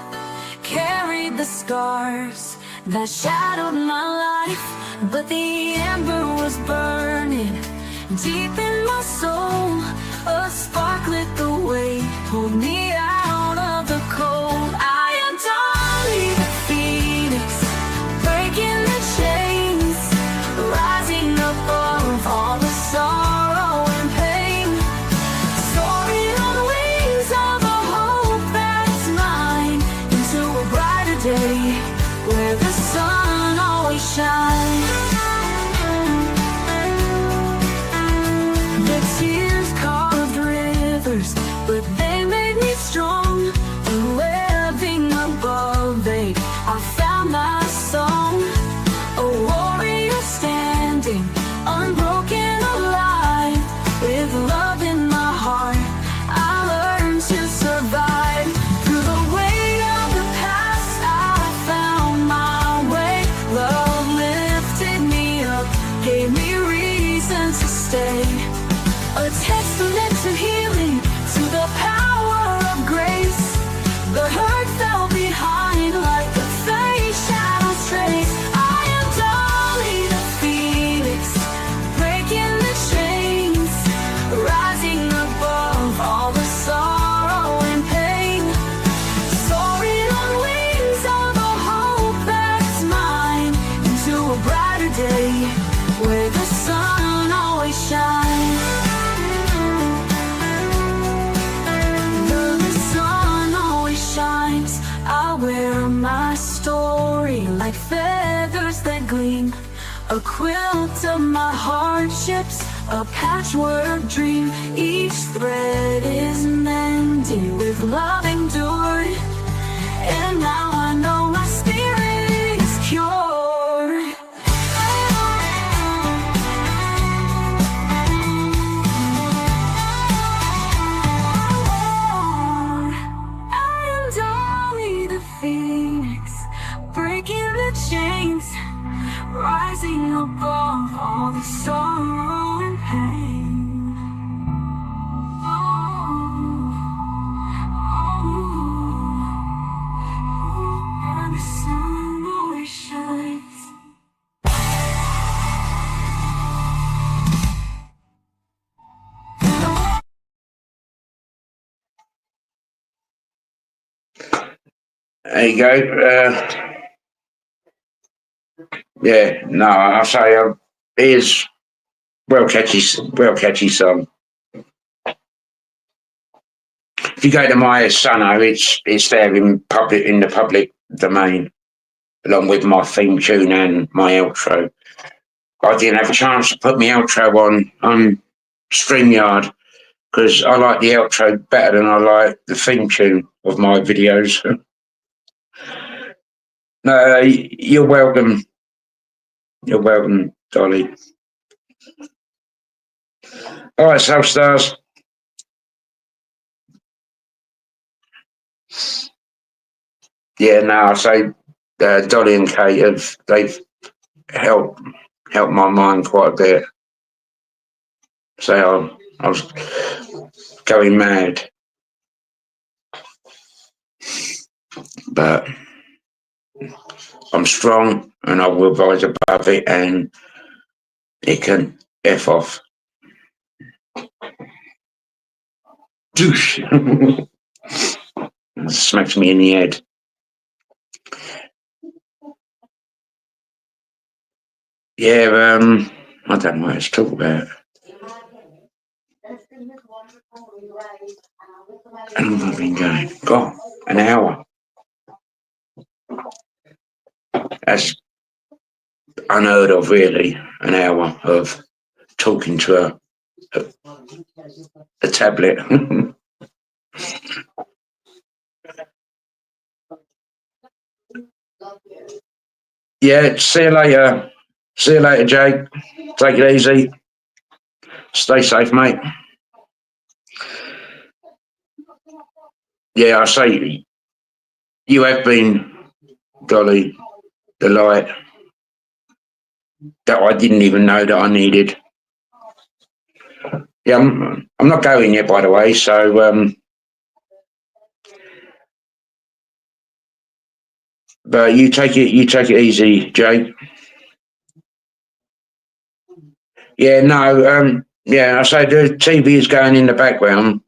carried the scars that shadowed my life. But the ember was burning deep in my soul. A spark lit the way, pulled me out of the cold. I am Dolly the Phoenix, breaking the chains, rising above all the sorrow and pain, soaring on the wings of a hope that's mine, into a brighter day where the sun always shines. The tears carved rivers, but they made me strong. And living above it, I found my song. A warrior standing, unbroken, alive, with love in my heart. I learned to survive. Through the weight of the past, I found my way. Love lifted me up, gave me reason to stay. A testament to healing, to the power of grace. The hurt fell behind like the faint shadows trace. I am Dolly the Phoenix, breaking the chains, rising above all the sorrow and pain, soaring on wings of a hope that's mine, into a brighter day where the sun always shines. The sun always shines. I wear my story like feathers that gleam, a quilt of my hardships, a patchwork dream. Each thread is mended with love endured, and now I know my spirit is cured. I am Dolly the Phoenix, breaking the chains, rising above all the sorrow and pain. And the sun always shines. There you go. Yeah, no, I say here's well catchy song. If you go to my Sono, it's there in the public domain, along with my theme tune and my outro. I didn't have a chance to put my outro on StreamYard because I like the outro better than I like the theme tune of my videos. No, you're welcome. You're welcome, Dolly. All right, South Stars. Yeah, no, I say Dolly and Kate they've helped my mind quite a bit. So I was going mad, but I'm strong and I will rise above it, and it can F off. Douche. Smacks me in the head. Yeah, I don't know what to talk about. How long have I been going? God, an hour. That's unheard of, really. An hour of talking to a tablet. Yeah, see you later. See you later, Jake. Take it easy. Stay safe, mate. Yeah, I say you have been, Dolly, the light that I didn't even know that I needed. Yeah, I'm not going yet, by the way. So, but you take it easy, Jake. Yeah, no, yeah, I say the TV is going in the background.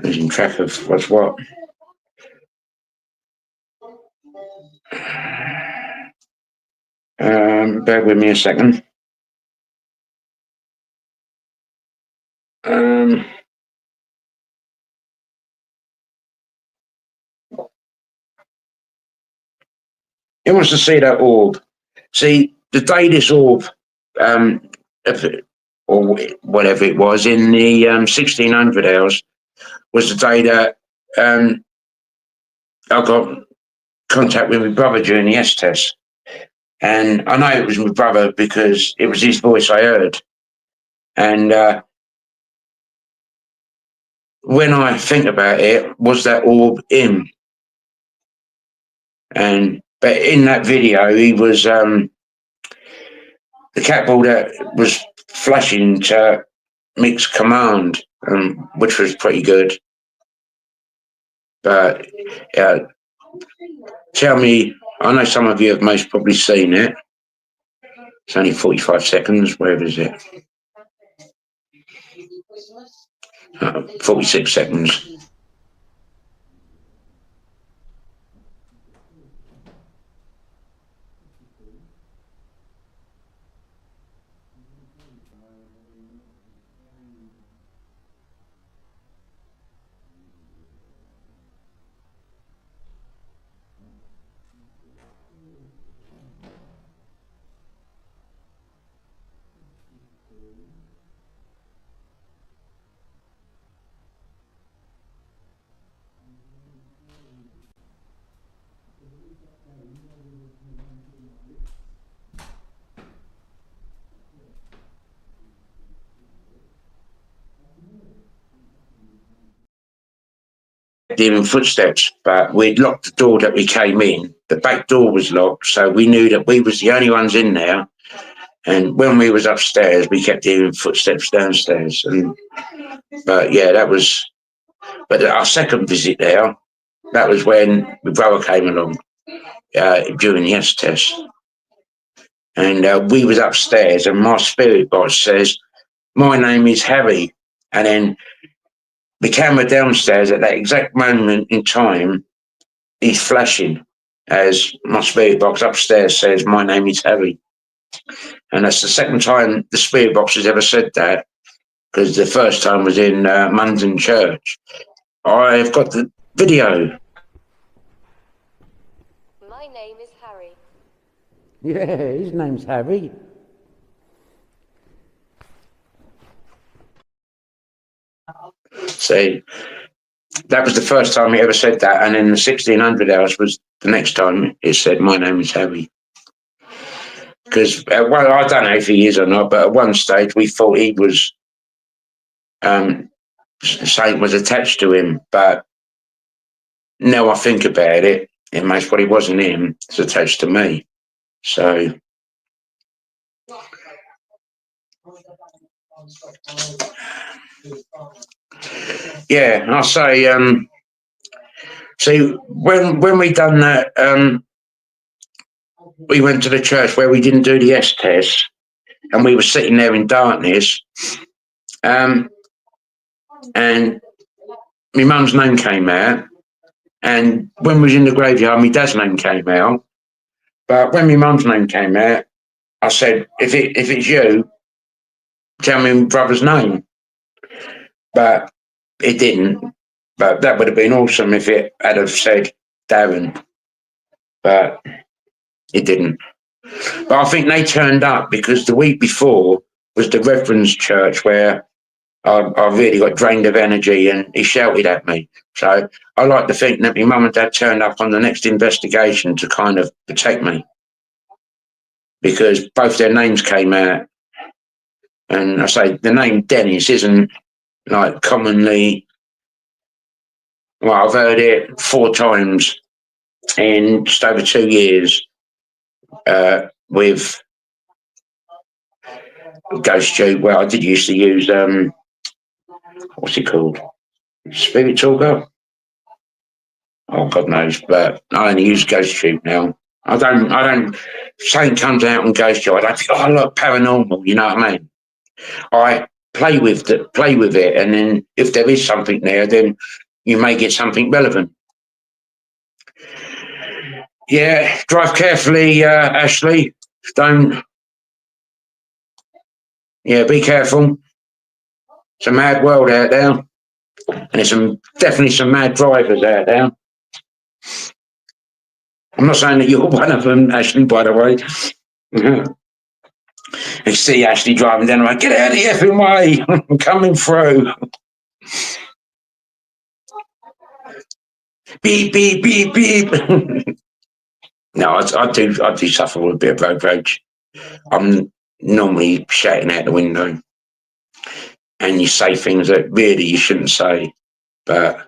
Losing track of what's what. Bear with me a second. Um, he wants to see that orb. See, the day this orb, um, or whatever it was, in the 1600 hours, was the day that I got contact with my brother during the S test. And I know it was my brother because it was his voice I heard. And when I think about it, was that orb him? And but in that video, he was the cat ball that was flashing to Mick's command, which was pretty good. But tell me, I know some of you have most probably seen it. It's only 45 seconds. Where is it? 46 seconds. Hearing footsteps, but we'd locked the door that we came in. The back door was locked, so we knew that we was the only ones in there. And when we was upstairs, we kept hearing footsteps downstairs. But yeah, that was. But our second visit there, that was when my brother came along during the S test, and we was upstairs, and my spirit box says, "My name is Harry," and then the camera downstairs at that exact moment in time is flashing as my spirit box upstairs says, "My name is Harry." And that's the second time the spirit box has ever said that, because the first time was in Munden Church. I've got the video. My name is Harry. Yeah, his name's Harry. See, that was the first time he ever said that, and in the 1600 hours was the next time it said, "My name is Harry." Because, well, I don't know if he is or not, but at one stage we thought he was, Saint was attached to him, but now I think about it, it most probably wasn't him, it's attached to me. So, yeah, I say, see, when we done that, we went to the church where we didn't do the S test, and we were sitting there in darkness, And my mum's name came out. And when we was in the graveyard, my dad's name came out. But when my mum's name came out, I said, if it's you, tell me my brother's name. But it didn't. But that would have been awesome if it had have said Darren. But it didn't. But I think they turned up because the week before was the Reverend's church where I really got drained of energy and he shouted at me. So I like to think that my mum and dad turned up on the next investigation to kind of protect me because both their names came out. And I say the name Dennis isn't like commonly, well, I've heard it 4 times in just over 2 years with Ghost Tube. Well, I did used to use, what's it called? Spirit Talker? Oh, God knows, but I only use Ghost Tube now. I don't, something comes out on Ghost Tube, I don't think, oh, look, paranormal, you know what I mean? I play with it, and then if there is something there, then you may get something relevant. Yeah, drive carefully, Ashley. Don't. Yeah, be careful. It's a mad world out there, and there's definitely some mad drivers out there. I'm not saying that you're one of them, Ashley, by the way. You see Ashley driving down the road, get out of the effing way, I'm coming through. Beep, beep, beep, beep. No, I do suffer with a bit of road rage. I'm normally shouting out the window, and you say things that really you shouldn't say, but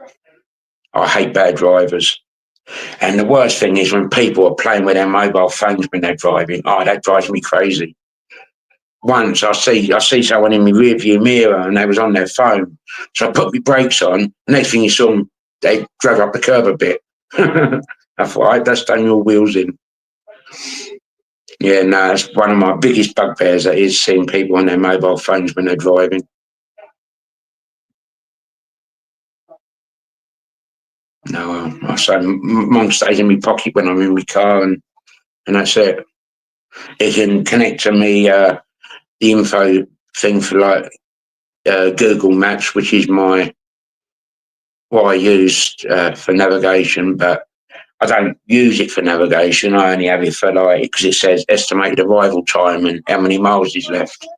I hate bad drivers. And the worst thing is when people are playing with their mobile phones when they're driving. Oh, that drives me crazy. Once I see someone in my rearview mirror and they was on their phone, so I put my brakes on. Next thing you saw them, they drove up the curb a bit. I thought, right, that's done your wheels in. Yeah, no, it's one of my biggest bugbears. That is seeing people on their mobile phones when they're driving. No, I say mine stays in my pocket when I'm in my car, and that's it. It can connect to me the info thing for like Google Maps, which is what I use for navigation, but I don't use it for navigation. I only have it for like because it says estimated arrival time and how many miles is left.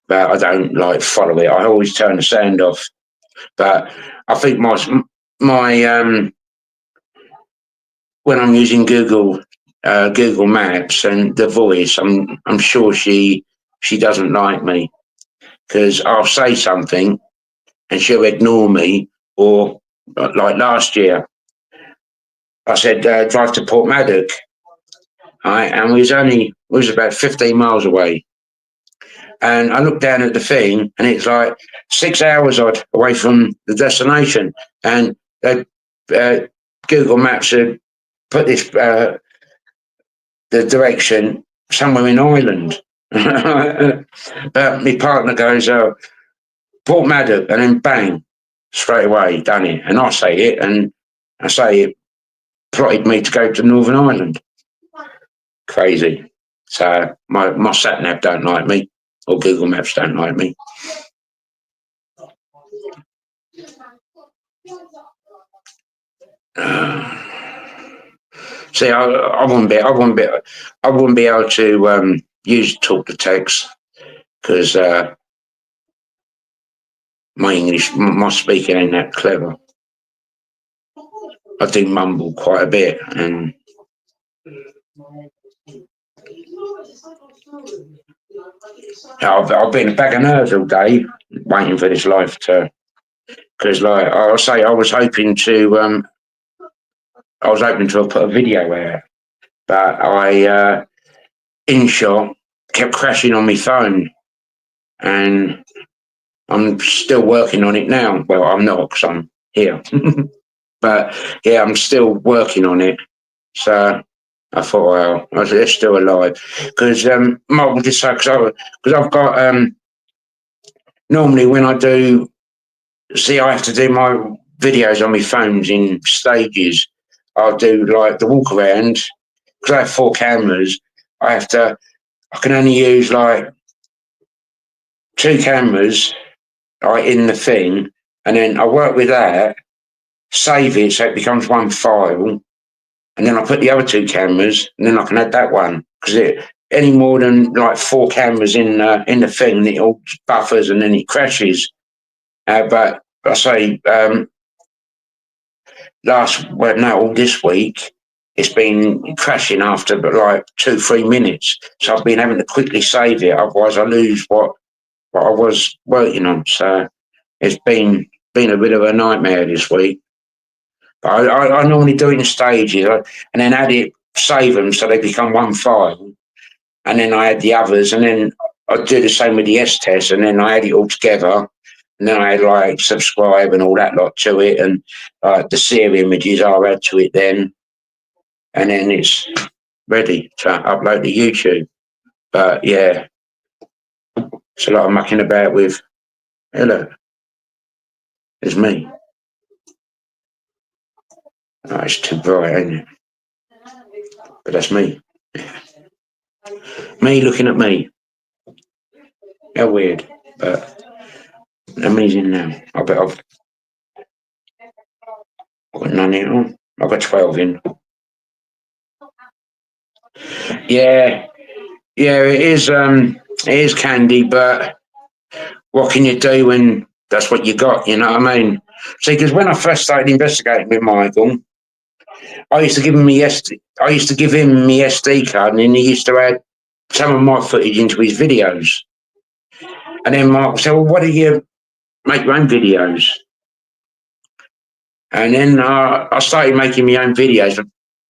But I don't like follow it. I always turn the sound off. But I think my when I'm using Google Maps and the voice, I'm sure she doesn't like me because I'll say something and she'll ignore me. Or like last year, I said drive to Port Maddox, right, and we was about 15 miles away. And I looked down at the thing, and it's like 6 hours odd away from the destination. And Google Maps had put this the direction somewhere in Ireland. But my partner goes, Port Maddox, and then bang, straight away, done it. And I say it, and I say it plotted me to go to Northern Ireland. Crazy. So my sat nav don't like me, or Google Maps don't like me. See, I wouldn't be able to use talk to text because my English, my speaking ain't that clever. I do mumble quite a bit, and I've been a bag of nerves all day waiting for this life to. Because, like I say, I was hoping to put a video out, but I InShot kept crashing on my phone, and I'm still working on it now. Well, I'm not because I'm here, but yeah, I'm still working on it. So I thought, well, they're still alive because Mark just said because I've got normally when I do, see, I have to do my videos on my phones in stages. I'll do like the walk around because I have 4 cameras. I can only use like 2 cameras like in the thing, and then I work with that, save it so it becomes one file, and then I put the other 2 cameras, and then I can add that one because any more than like 4 cameras in the thing, it all buffers and then it crashes. But I say all this week it's been crashing after but like 2-3 minutes. So I've been having to quickly save it, otherwise I lose what I was working on. So it's been a bit of a nightmare this week. But I normally do it in stages and then add it, save them so they become one file, and then I add the others, and then I do the same with the S test, and then I add it all together, and then I add like subscribe and all that lot to it, and the Siri images I'll add to it then, and then it's ready to upload to YouTube. But yeah, it's a lot of mucking about with. Hello, it's me. Oh, it's too bright, ain't it? But that's me. Me looking at me. How weird, but amazing now. I bet I've got none in on. I've got 12 in. Yeah, yeah, it is candy, but what can you do when that's what you got, you know what I mean? See, because when I first started investigating with Michael, I used to give him my SD card, and then he used to add some of my footage into his videos. And then Michael said, well, why do you make your own videos? And then I started making my own videos.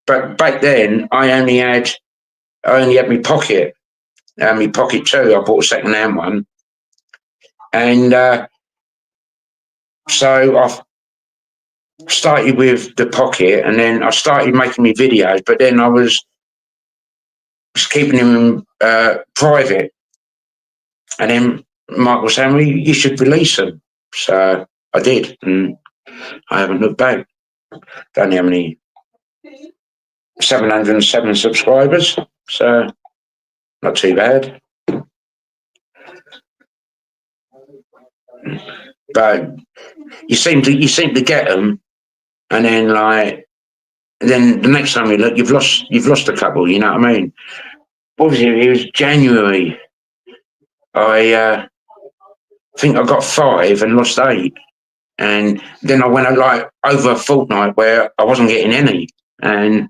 But back then, I only had my Pocket, my Pocket 2. I bought a second-hand one. And so I started with the Pocket, and then I started making my videos, but then I was keeping them private. And then Michael was saying, well, you should release them. So I did, and I haven't looked back. Don't know how many, 707 subscribers, so not too bad. But you seem to get them, and then then the next time you look, you've lost a couple. You know what I mean? What was it? It was January. I think I got 5 and lost 8, and then I went like over a fortnight where I wasn't getting any, and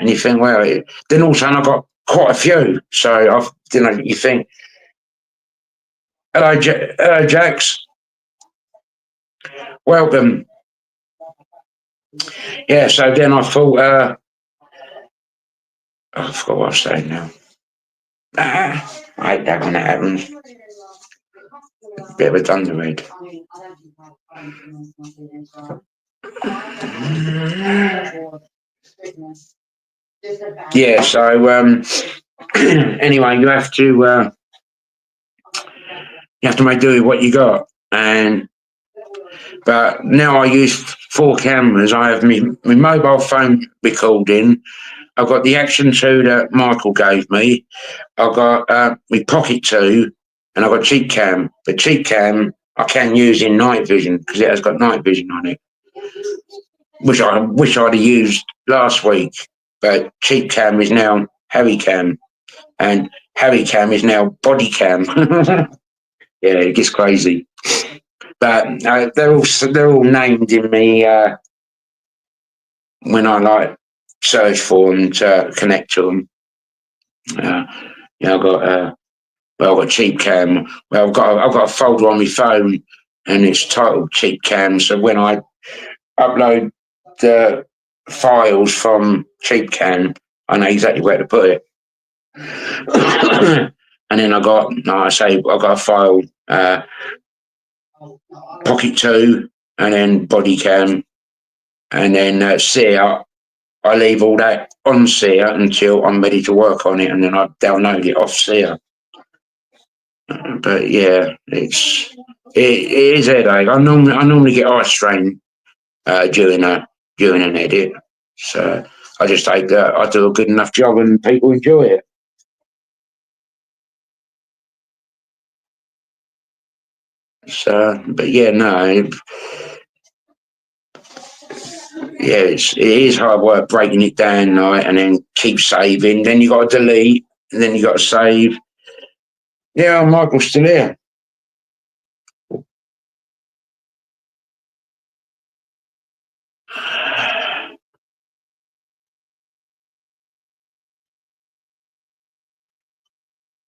you think, well, then all of a sudden I got quite a few. So you think, hello, Jax, welcome. Yeah. So then I thought, I forgot what I was saying now. I hate that when it happens. Bit of a dunderhead. Yeah, so anyway, you have to make do with what you got, but now I use 4 cameras. I have my mobile phone recording. I've got the Action 2 that Michael gave me. I've got my Pocket 2, and I've got Cheap Cam. The Cheap Cam I can use in night vision because it has got night vision on it, which I wish I'd have used last week. But Cheap Cam is now Harry Cam, and Harry Cam is now Body Cam. Yeah, it gets crazy. But they're all named in me when I search for them to connect to them. I've got Cheap Cam. Well, I've got a folder on my phone, and it's titled Cheap Cam. So when I upload the files from Cheap Cam, I know exactly where to put it. And then I've got a file, Pocket 2, and then Body Cam, and then Sear. I leave all that on Sear until I'm ready to work on it, and then I download it off Sear. But yeah, it's It is headache. I normally get eye strain during an edit. So I just hope that I do a good enough job and people enjoy it. So, but yeah, no, yeah, it is hard work breaking it down, right, and then keep saving. Then you got to delete, and then you got to save. Yeah, Michael's still here.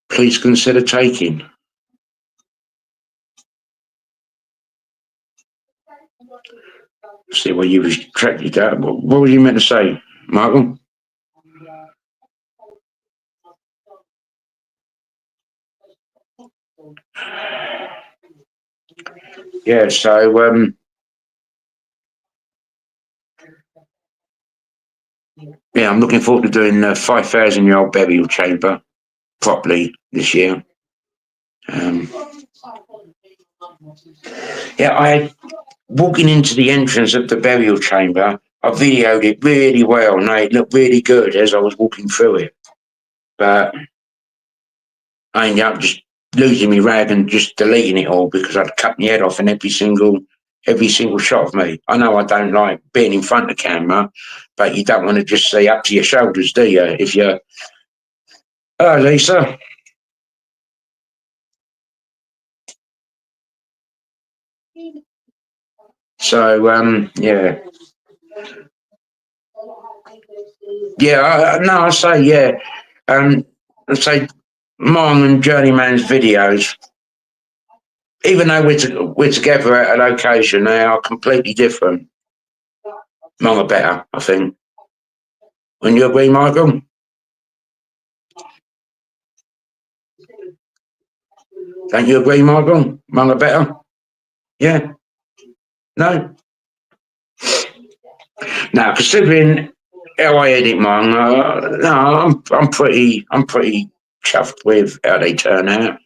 Please consider taking. See what you retracted that. What were you meant to say, Michael? Yeah, so yeah, I'm looking forward to doing the 5,000-year-old burial chamber properly this year. Um, yeah, walking into the entrance of the burial chamber, I videoed it really well, and it looked really good as I was walking through it. But I ended up just losing my rag and just deleting it all because I'd cut my head off in every single shot of me. I know I don't like being in front of the camera, but you don't want to just see up to your shoulders, do you? If you're, oh, Lisa. So yeah, yeah. No, I say yeah. I say mine and Journeyman's videos. Even though we're together at a location, they are completely different. Mine are better, I think. Wouldn't you agree, Michael? Don't you agree, Michael? Mine are better. Yeah. No. Now, considering how I edit mine, no, I'm pretty chuffed with how they turn out.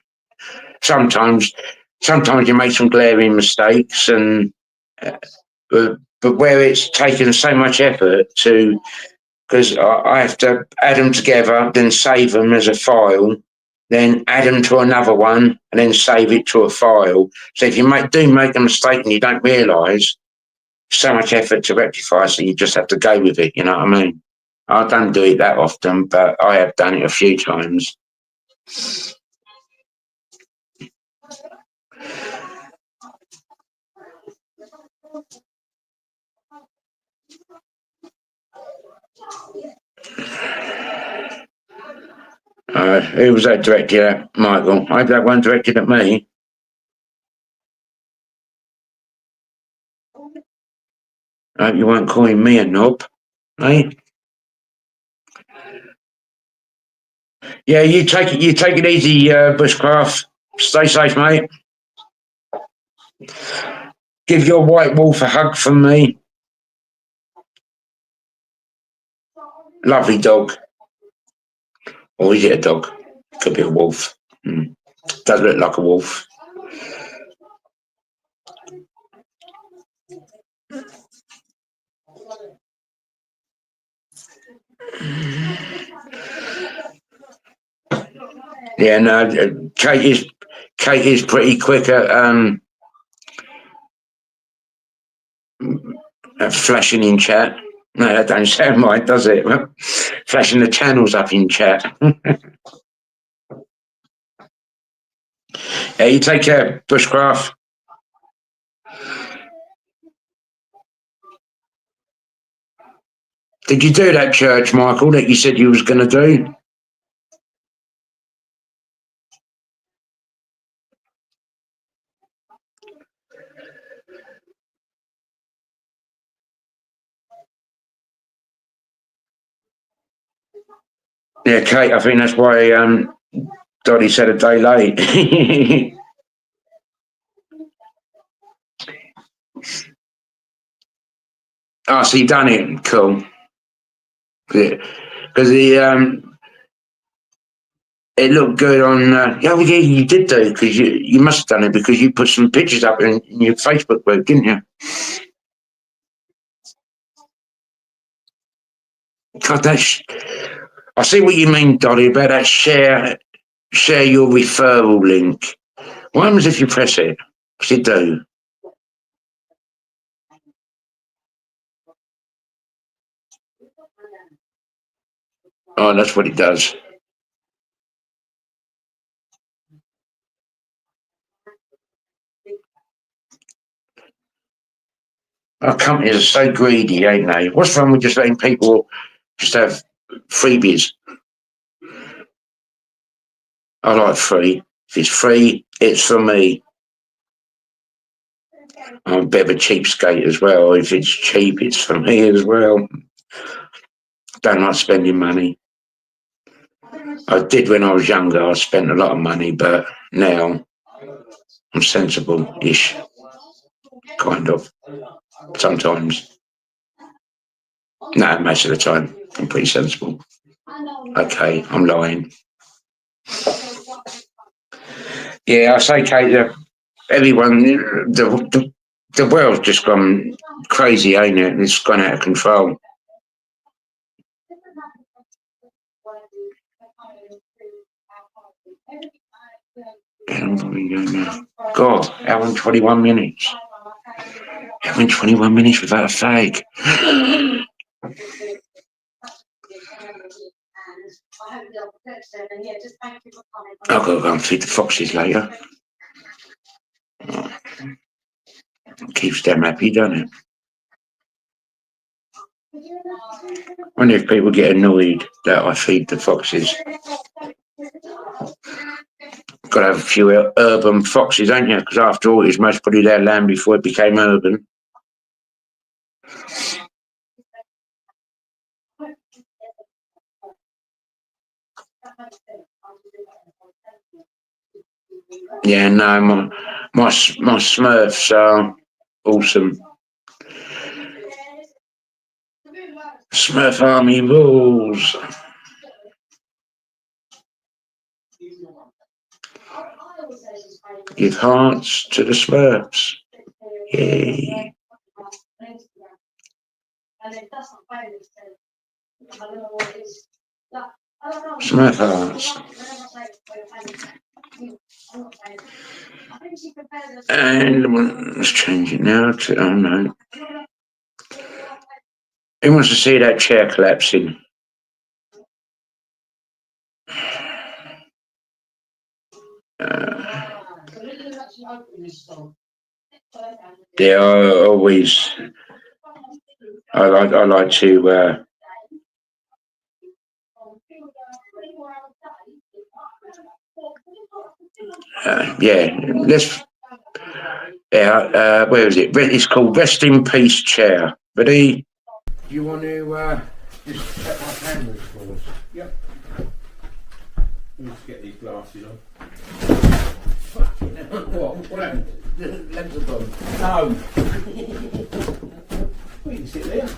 Sometimes, sometimes you make some glaring mistakes, and but where it's taken so much effort to, because I have to add them together, then save them as a file, then add them to another one, and then save it to a file. So if you make a mistake and you don't realise, so much effort to rectify, so you just have to go with it. You know what I mean? I don't do it that often, but I have done it a few times. Who was that directed at, Michael? I hope that one directed at me. I hope you weren't calling me a knob, eh? Yeah, you take it easy, Bushcraft. Stay safe, mate. Give your white wolf a hug from me. Lovely dog. Or is it a dog? Could be a wolf. Does look like a wolf. Yeah, no, Kate is pretty quick at flashing in chat. No, that don't sound right, does it? Flashing the channels up in chat. Yeah, you take care, Bushcraft. Did you do that church, Michael, that you said you was going to do? Yeah, Kate, I think that's why Dottie said a day late. Oh, so you done it? Cool. Because It looked good on. Oh yeah, you did do because you must have done it because you put some pictures up in your Facebook group, didn't you? God, I see what you mean, Dolly, about that share your referral link. What happens if you press it? What's it do? Oh, that's what it does. Our companies are so greedy, ain't they? What's wrong with just letting people just have freebies? I like free. If it's free, it's for me. I'm a bit of a cheapskate as well. If it's cheap, it's for me as well. Don't like spending money. I did when I was younger. I spent a lot of money, but now I'm sensible-ish, kind of. Sometimes. No, most of the time, I'm pretty sensible. Okay, I'm lying. Yeah, I say, Kate, that everyone, the world's just gone crazy, ain't it? It's gone out of control. God, hour and 21 minutes. Hour and 21 minutes without a fag. I've got to go and feed the foxes later. Keeps them happy, doesn't it? I wonder if people get annoyed that I feed the foxes. Got to have a few urban foxes, ain't you? Because after all, it was most probably their land before it became urban. Yeah, no, my Smurfs are awesome. Smurf Army rules. Give hearts to the Smurfs. Yay. Smurf hearts. And let's change it now to, oh no. Who wants to see that chair collapsing? Yeah, I always, I like to, yeah, let's, yeah, where is it? It's called Rest in Peace Chair. Ready? Do you want to just set my cameras for us? Yep. Let's get these glasses on. What happened? The legs are gone. No. We can sit there.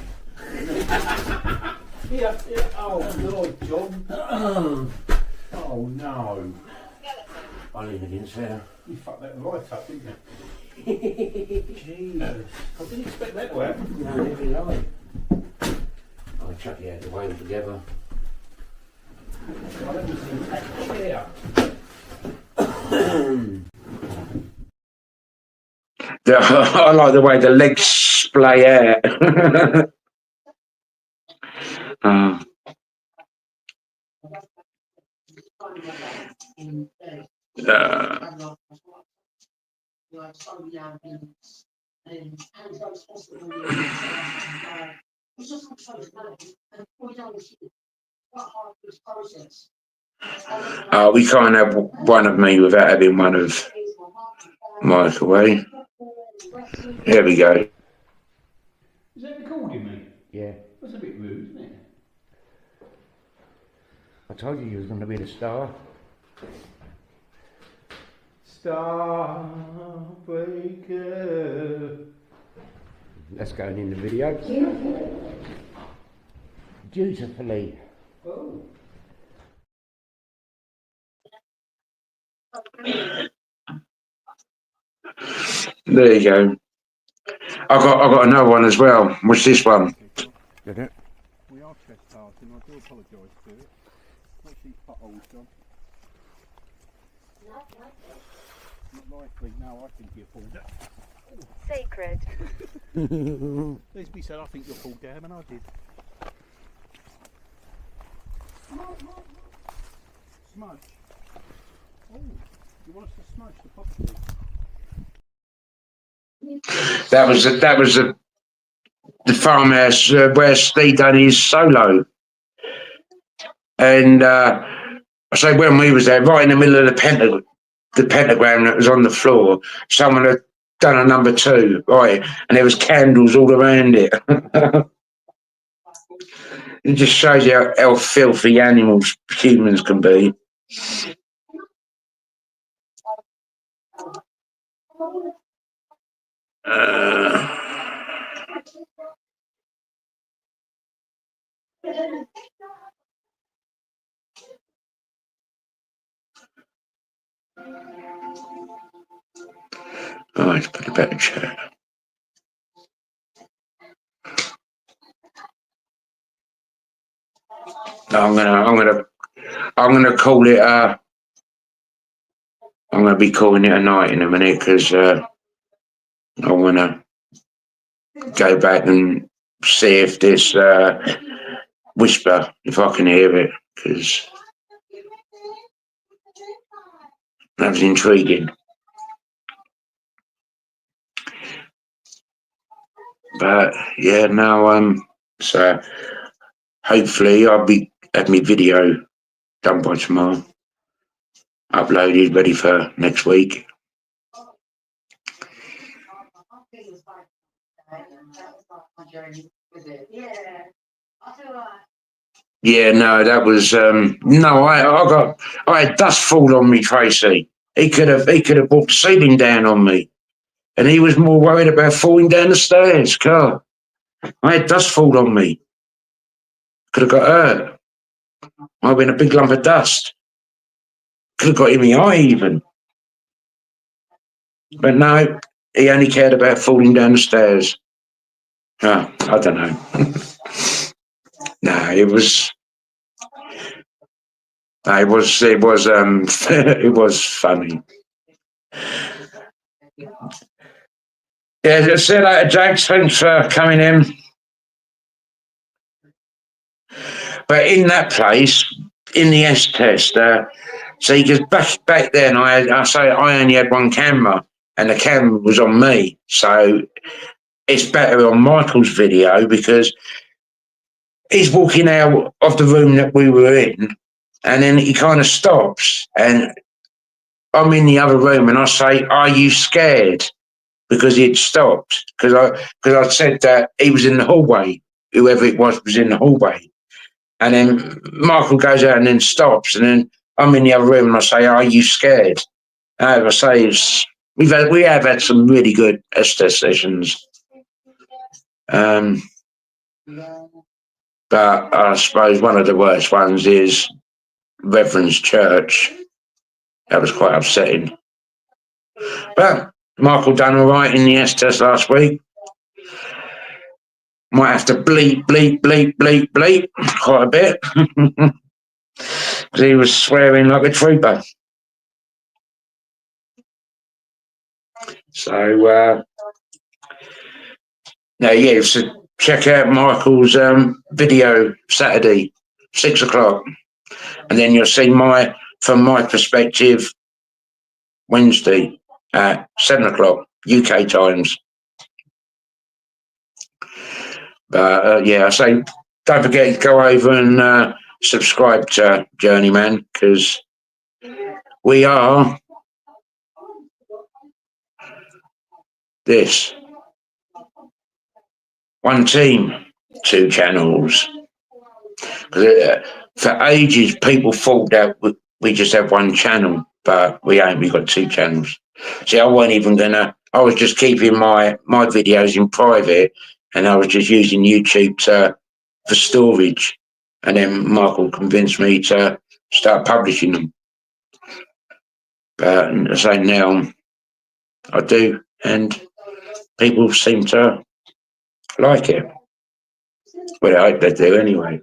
Yeah. Oh, Lord, John. Oh, no. I leave it in there. You fucked that right up, didn't you? Jesus. I didn't expect that to happen. No, never lie. I'll chuck you out of the way together. I haven't seen that chair. I like the way the legs splay out. We can't have one of me without having one of Mike away. There we go. Is that recording me? Yeah. That's a bit rude, isn't it? I told you was going to be the star. Starbreaker. That's going in the video. Dutifully. Oh. There you go. I got another one as well. What's this one? Did it? We are trespassing. I do apologise for it. What's these potholes, John? Not likely. No, I think you're pulled down. Sacred. Let's be said, I think you're pulled down, and I did. Smudge. Oh, you want us to smudge the property? That was the farmhouse where Steve done his solo, and I say when we was there, right in the middle of the pentagram that was on the floor, someone had done a number 2, right, and there was candles all around it. It just shows you how filthy animals humans can be. Oh, let's put a better chair. I'm gonna call it. I'm gonna be calling it a night in a minute because I wanna go back and see if this whisper, if I can hear it, because that was intriguing. But yeah, no, so hopefully I'll be have my video done by tomorrow, uploaded, ready for next week. Yeah, no, that was no. I had dust fall on me, Tracy. He could have brought the ceiling down on me, and he was more worried about falling down the stairs. Car, I had dust fall on me. Could have got hurt. Might have been a big lump of dust. Could have got in my eye even. But no, he only cared about falling down the stairs. Oh, I don't know. No, it was it was funny. Yeah, see you later, James. Thanks for coming in. But in that place, in the S test, see, because back then I only had one camera, and the camera was on me, so it's better on Michael's video because he's walking out of the room that we were in, and then he kind of stops, and I'm in the other room, and I say, "Are you scared?" Because he'd stopped, because I said that he was in the hallway, whoever it was in the hallway, and then Michael goes out and then stops, and then I'm in the other room, and I say, "Are you scared?" As I say, we have had some really good Esther sessions. But I suppose one of the worst ones is Reverend's Church. That was quite upsetting. But Michael done all right in the S test last week. Might have to bleep quite a bit. Because he was swearing like a trooper. So, yeah, so check out Michael's video Saturday, 6 o'clock. And then you'll see from my perspective, Wednesday at 7 o'clock, UK times. But yeah, I say don't forget to go over and subscribe to Journeyman, because we are this one team, 2 channels. For ages, people thought that we just have 1 channel, but we ain't. We got 2 channels. See, I was just keeping my videos in private, and I was just using YouTube for storage. And then Michael convinced me to start publishing them. But as I say now, I do, and people seem to like it. Well, I hope they do anyway.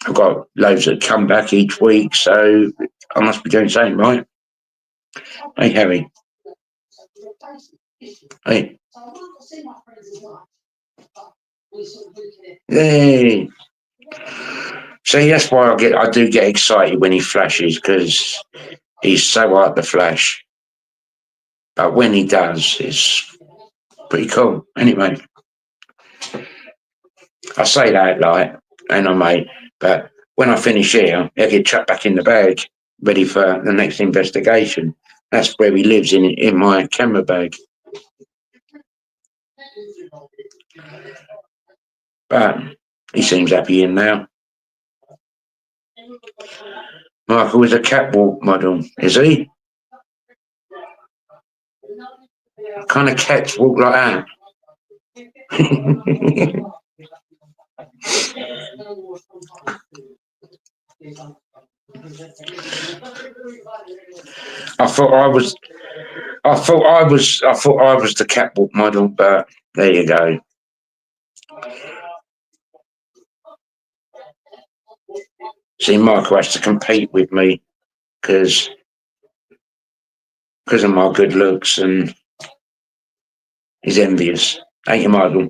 I've got loads that come back each week, so I must be doing something right. Hey, Harry. Hey. Hey. See, that's why I do get excited when he flashes, because he's so hard to flash. But when he does, it's pretty cool. Anyway, I say that like, and I mate, but when I finish here, I get chucked back in the bag, ready for the next investigation. That's where he lives, in my camera bag. But he seems happy in now. Michael is a catwalk model, is he? Kind of cats walk like that. I thought I was the catwalk model, but there you go. See, Michael has to compete with me because of my good looks, and he's envious. Ain't you, Michael?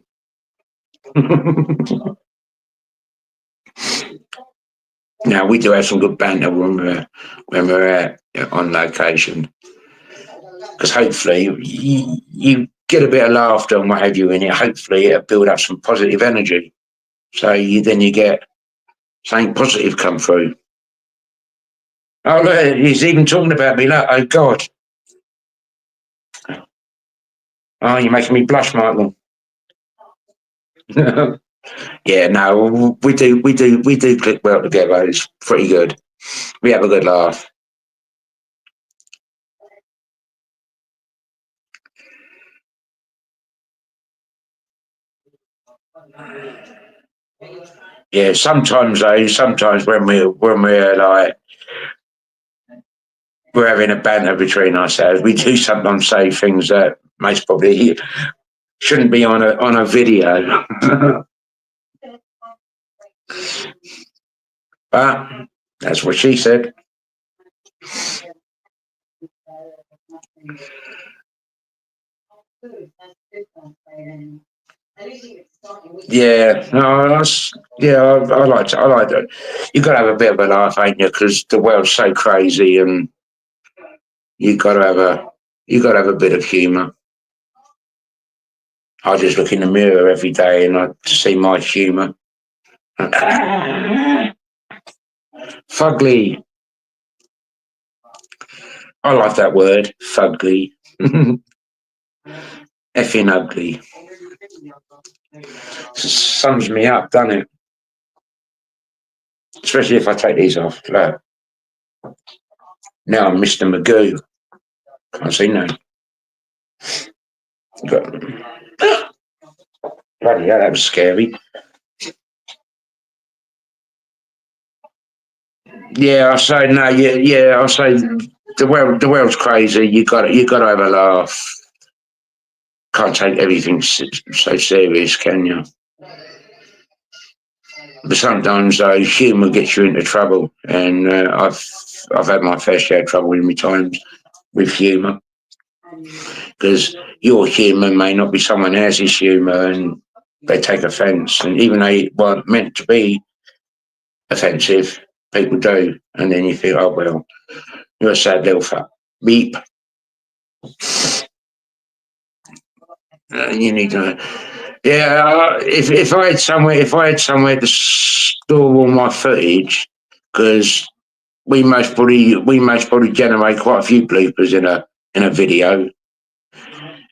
Now we do have some good banter when we're on location, because hopefully you get a bit of laughter and what have you in it. Hopefully it'll build up some positive energy, so you get something positive come through. Oh look, he's even talking about me. Look, oh God. Oh, you're making me blush, Michael. Yeah, no, we do click well together. It's pretty good. We have a good laugh. Yeah, sometimes though, sometimes when we're like we're having a banter between ourselves, we do sometimes say things that most probably shouldn't be on a video. But that's what she said. Yeah, no, I like that. You got to have a bit of a laugh, ain't you? Because the world's so crazy, and you got to have a bit of humour. I just look in the mirror every day and I see my humour. Fugly. I like that word, fugly. Effing ugly. Sums me up, doesn't it? Especially if I take these off. Look. Now I'm Mr. Magoo. Can't see no. Bloody hell, that was scary. Yeah, I say no. Yeah. I say the world's crazy. You got to have a laugh. Can't take everything so serious, can you? But sometimes humour gets you into trouble, and I've had my fair share of trouble in my times with humour, because your humour may not be someone else's humour, and they take offence, and even though they weren't meant to be offensive, people do, and then you feel, oh well, you're a sad little fuck. Beep. You need to. Yeah, if I had somewhere to store all my footage, because we most probably generate quite a few bloopers in a video,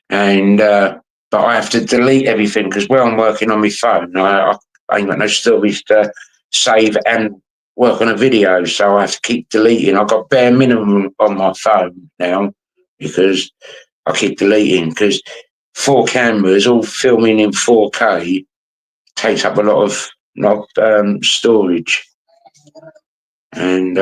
and but I have to delete everything because where I'm working on my phone, I ain't got no stories to save and work on a video, so I have to keep deleting. I've got bare minimum on my phone now because I keep deleting, because 4 cameras all filming in 4K takes up a lot of storage, and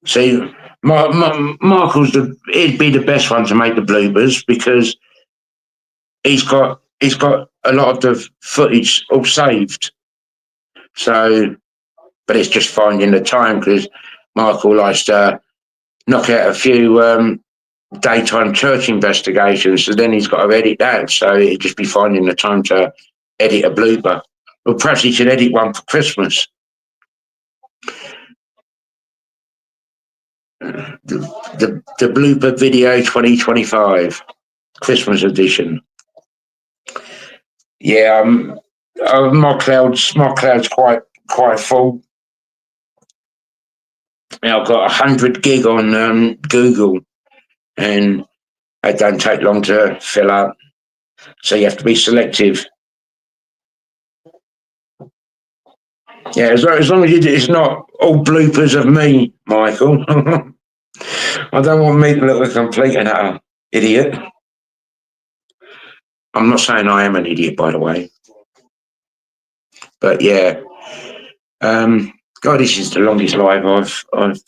See, Michael's he'd be the best one to make the bloopers because he's got a lot of the footage all saved. So, but it's just finding the time because Michael likes to knock out a few daytime church investigations. So then he's got to edit that. So it'd just be finding the time to edit a blooper. Or perhaps he should edit one for Christmas. The blooper video 2025 Christmas edition. Yeah, my cloud's quite full. I've got 100 gig on Google, and it don't take long to fill up. So you have to be selective. Yeah, as long as it's not all bloopers of me, Michael. I don't want me to look like a complete and utter idiot. I'm not saying I am an idiot, by the way. But yeah, God, this is the longest live I've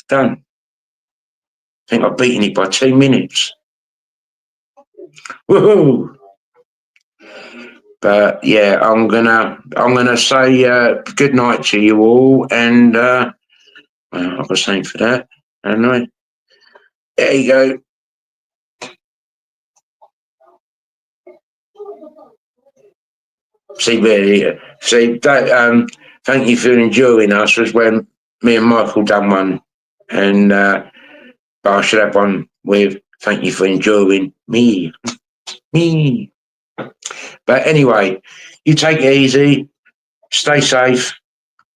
done. I think I've beaten it by 2 minutes. Woohoo! But yeah, I'm gonna say good night to you all, and well, I've got something for that. Anyway, there you go. See that. Thank you for enjoying us. Was when me and Michael done one, and but I should have one with thank you for enjoying me. But anyway, you take it easy, stay safe,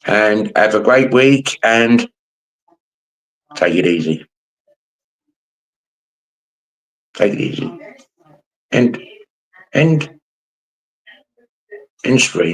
and have a great week. And take it easy. Take it easy. And stream.